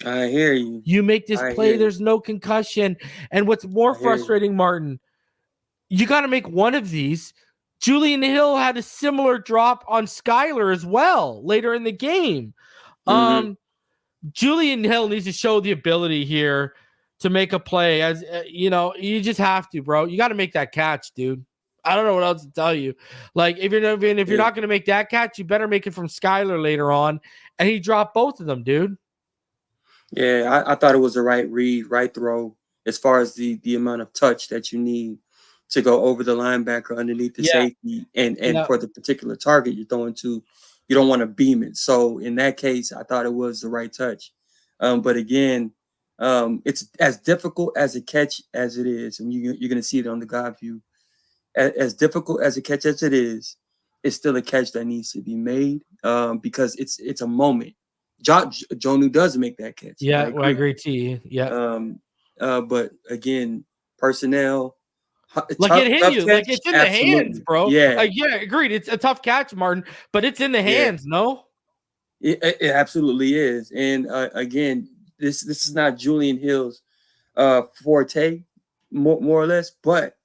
Speaker 3: I hear you.
Speaker 1: You make this play, there's no concussion. And what's more frustrating, Martin, you got to make one of these. Julian Hill had a similar drop on Skyler as well later in the game. Mm-hmm. Julian Hill needs to show the ability here to make a play. As you just have to, bro. You got to make that catch, dude. I don't know what else to tell you. Like, if you're not going to make that catch, you better make it from Skyler later on. And he dropped both of them, dude.
Speaker 3: Yeah, I thought it was the right read, right throw, as far as the amount of touch that you need to go over the linebacker underneath the safety, and for the particular target you're throwing to, you don't want to beam it. So in that case, I thought it was the right touch. But again, it's as difficult as a catch as it is, and you're going to see it on the God view. As difficult as a catch as it is, it's still a catch that needs to be made, because it's a moment. Jonnu does make that catch.
Speaker 1: Yeah, I agree to you. Yeah.
Speaker 3: But again, personnel.
Speaker 1: It hit you. Catch, it's in the hands, bro.
Speaker 3: Yeah.
Speaker 1: Agreed. It's a tough catch, Martin, but it's in the hands, no?
Speaker 3: It absolutely is. And again, this is not Julian Hill's forte, more or less, but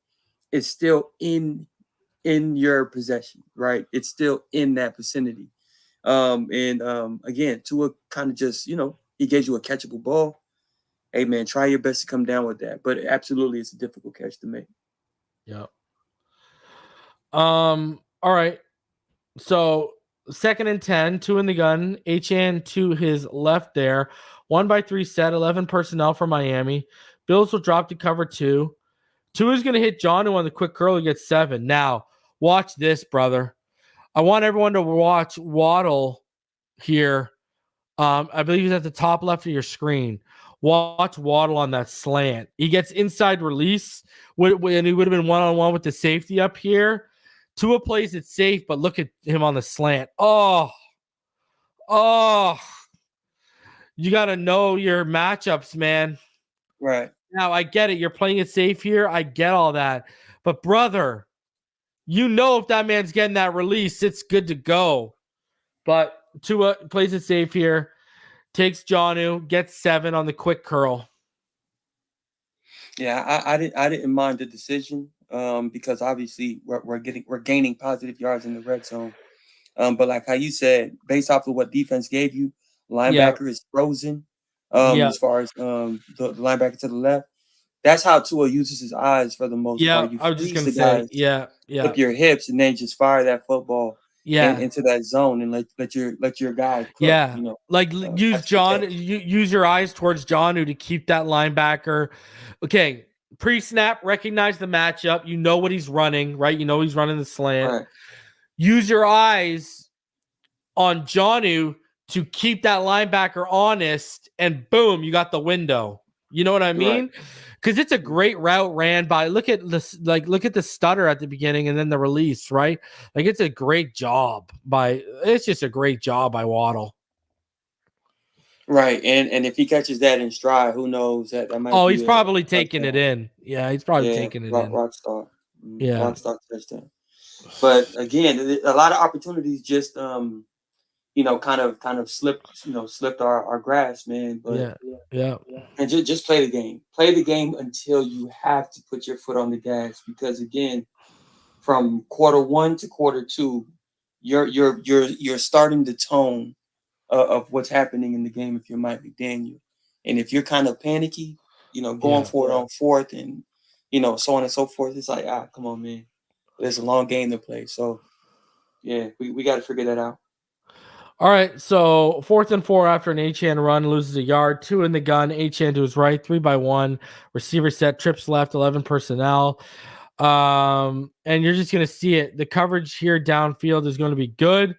Speaker 3: it's still in your possession, right? It's still in that vicinity. Again, Tua kind of just, he gives you a catchable ball, hey man, try your best to come down with that. But absolutely, it's a difficult catch to make.
Speaker 1: Yeah. All right. So 2nd and 10, 2 in the gun. HN to his left there. 1-by-3 set, 11 personnel for Miami. Bills will drop to cover 2. 2 is going to hit John on the quick curl. He gets 7. Now, watch this, brother. I want everyone to watch Waddle here. I believe he's at the top left of your screen. Watch Waddle on that slant. He gets inside release, and he would have been one-on-one with the safety up here. Tua plays it safe, but look at him on the slant. Oh, you got to know your matchups, man.
Speaker 3: Right.
Speaker 1: Now, I get it. You're playing it safe here. I get all that. But, brother, you know if that man's getting that release, it's good to go. But Tua plays it safe here. Takes Jonnu, gets 7 on the quick curl.
Speaker 3: Yeah, I didn't mind the decision because obviously we're gaining positive yards in the red zone. But like how you said, based off of what defense gave you, linebacker is frozen. As far as the linebacker to the left, that's how Tua uses his eyes for the most part. You
Speaker 1: I was just
Speaker 3: freeze
Speaker 1: gonna
Speaker 3: the
Speaker 1: say,
Speaker 3: guys, flip your hips, and then just fire that football into that zone and let your guy cook. You know,
Speaker 1: like use
Speaker 3: that's the
Speaker 1: John.
Speaker 3: catch.
Speaker 1: Use your eyes towards Jonnu to keep that linebacker. Okay, pre-snap, recognize the matchup. You know what he's running, right? You know he's running the slant.
Speaker 3: Right.
Speaker 1: Use your eyes on Jonnu to keep that linebacker honest, and boom, you got the window. You know what I mean? Because it's a great route ran by. Look at this, look at the stutter at the beginning and then the release, right? Like it's a great job by. It's just a great job by Waddle.
Speaker 3: Right, and if he catches that in stride, who knows that might.
Speaker 1: Oh,
Speaker 3: be
Speaker 1: he's probably taking it in. Yeah, he's probably taking it in.
Speaker 3: Rock star.
Speaker 1: Yeah,
Speaker 3: rock star touchdown. But again, a lot of opportunities just kind of slipped our grasp, man. But
Speaker 1: yeah.
Speaker 3: And just play the game. Play the game until you have to put your foot on the gas, because again, from quarter 1 to quarter 2, you're starting the tone of what's happening in the game if you're Mike McDaniel. And if you're kind of panicky, going for it on 4th and, so on and so forth, it's like, come on, man. There's a long game to play. So, yeah, we got to figure that out.
Speaker 1: All right, so 4th and 4 after an HN run, loses a yard, 2 in the gun, HN to his right, 3-by-1, receiver set, trips left, 11 personnel. And you're just going to see it. The coverage here downfield is going to be good.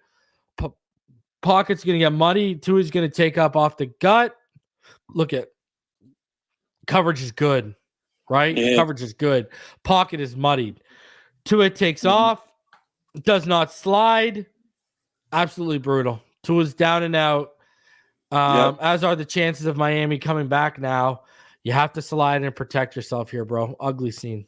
Speaker 1: Pocket's going to get muddy. Tua is going to take up off the gut. Look at coverage is good, right?
Speaker 3: Yeah.
Speaker 1: Coverage is good. Pocket is muddied. Tua takes off, does not slide. Absolutely brutal. Tua's down and out. As are the chances of Miami coming back now. You have to slide and protect yourself here, bro. Ugly scene.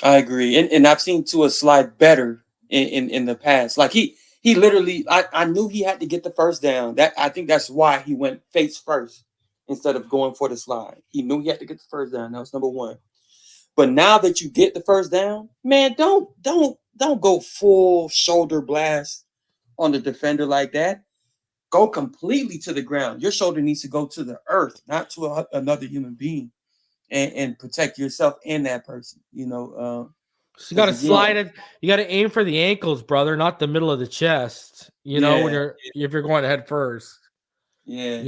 Speaker 3: I agree. And I've seen Tua slide better in the past. Like he literally, I knew he had to get the first down. I think that's why he went face first instead of going for the slide. He knew he had to get the first down. That was number 1. But now that you get the first down, man, don't go full shoulder blast on the defender like that. Go completely to the ground. Your shoulder needs to go to the earth, not to another human being, and protect yourself and that person.
Speaker 1: So you got to slide it. You got to aim for the ankles, brother, not the middle of the chest. When if you're going head first.
Speaker 3: Yeah,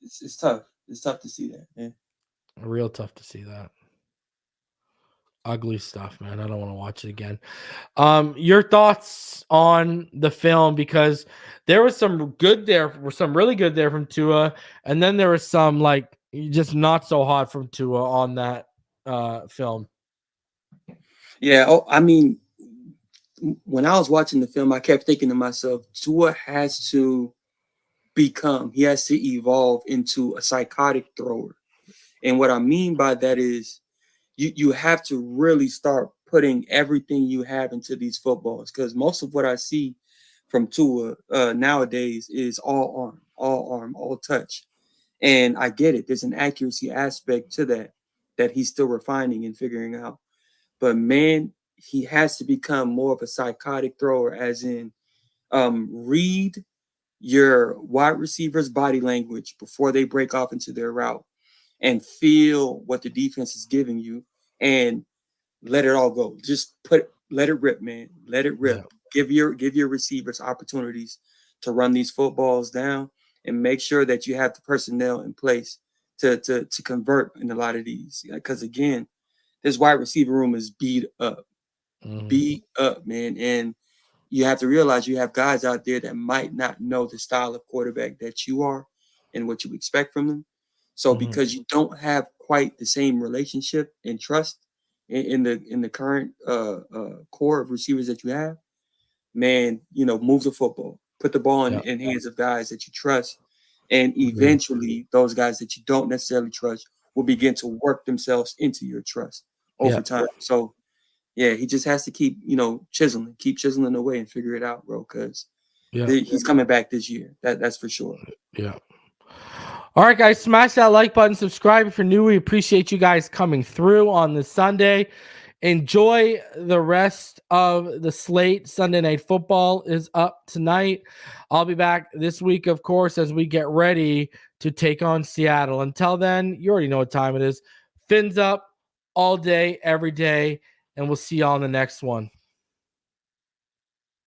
Speaker 3: it's tough. It's tough to see that. Yeah.
Speaker 1: Real tough to see that. Ugly stuff, man. I don't want to watch it again. Your thoughts on the film, because there was some really good there from Tua, and then there was some just not so hot from Tua on that film.
Speaker 3: Yeah. Oh, I mean, when I was watching the film, I kept thinking to myself, Tua has to evolve into a psychotic thrower. And what I mean by that is you have to really start putting everything you have into these footballs, because most of what I see from Tua nowadays is all arm, all touch. And I get it. There's an accuracy aspect to that he's still refining and figuring out. But man, he has to become more of a psychotic thrower, as in read your wide receivers' body language before they break off into their route and feel what the defense is giving you and let it all go. Just let it rip, man. Let it rip. Yeah. Give your receivers opportunities to run these footballs down and make sure that you have the personnel in place to convert in a lot of these. Because again, this wide receiver room is beat up. Beat up, man. And you have to realize you have guys out there that might not know the style of quarterback that you are and what you expect from them. So because you don't have quite the same relationship and trust in the current core of receivers that you have, man, move the football, put the ball in hands of guys that you trust, and eventually those guys that you don't necessarily trust will begin to work themselves into your trust over time. So yeah, he just has to keep chiseling away and figure it out, bro, because he's coming back this year. That's for sure.
Speaker 1: Yeah. All right, guys, smash that like button, subscribe if you're new. We appreciate you guys coming through on this Sunday. Enjoy the rest of the slate. Sunday Night Football is up tonight. I'll be back this week, of course, as we get ready to take on Seattle. Until then, you already know what time it is. Fins up all day, every day, and we'll see you all in the next one.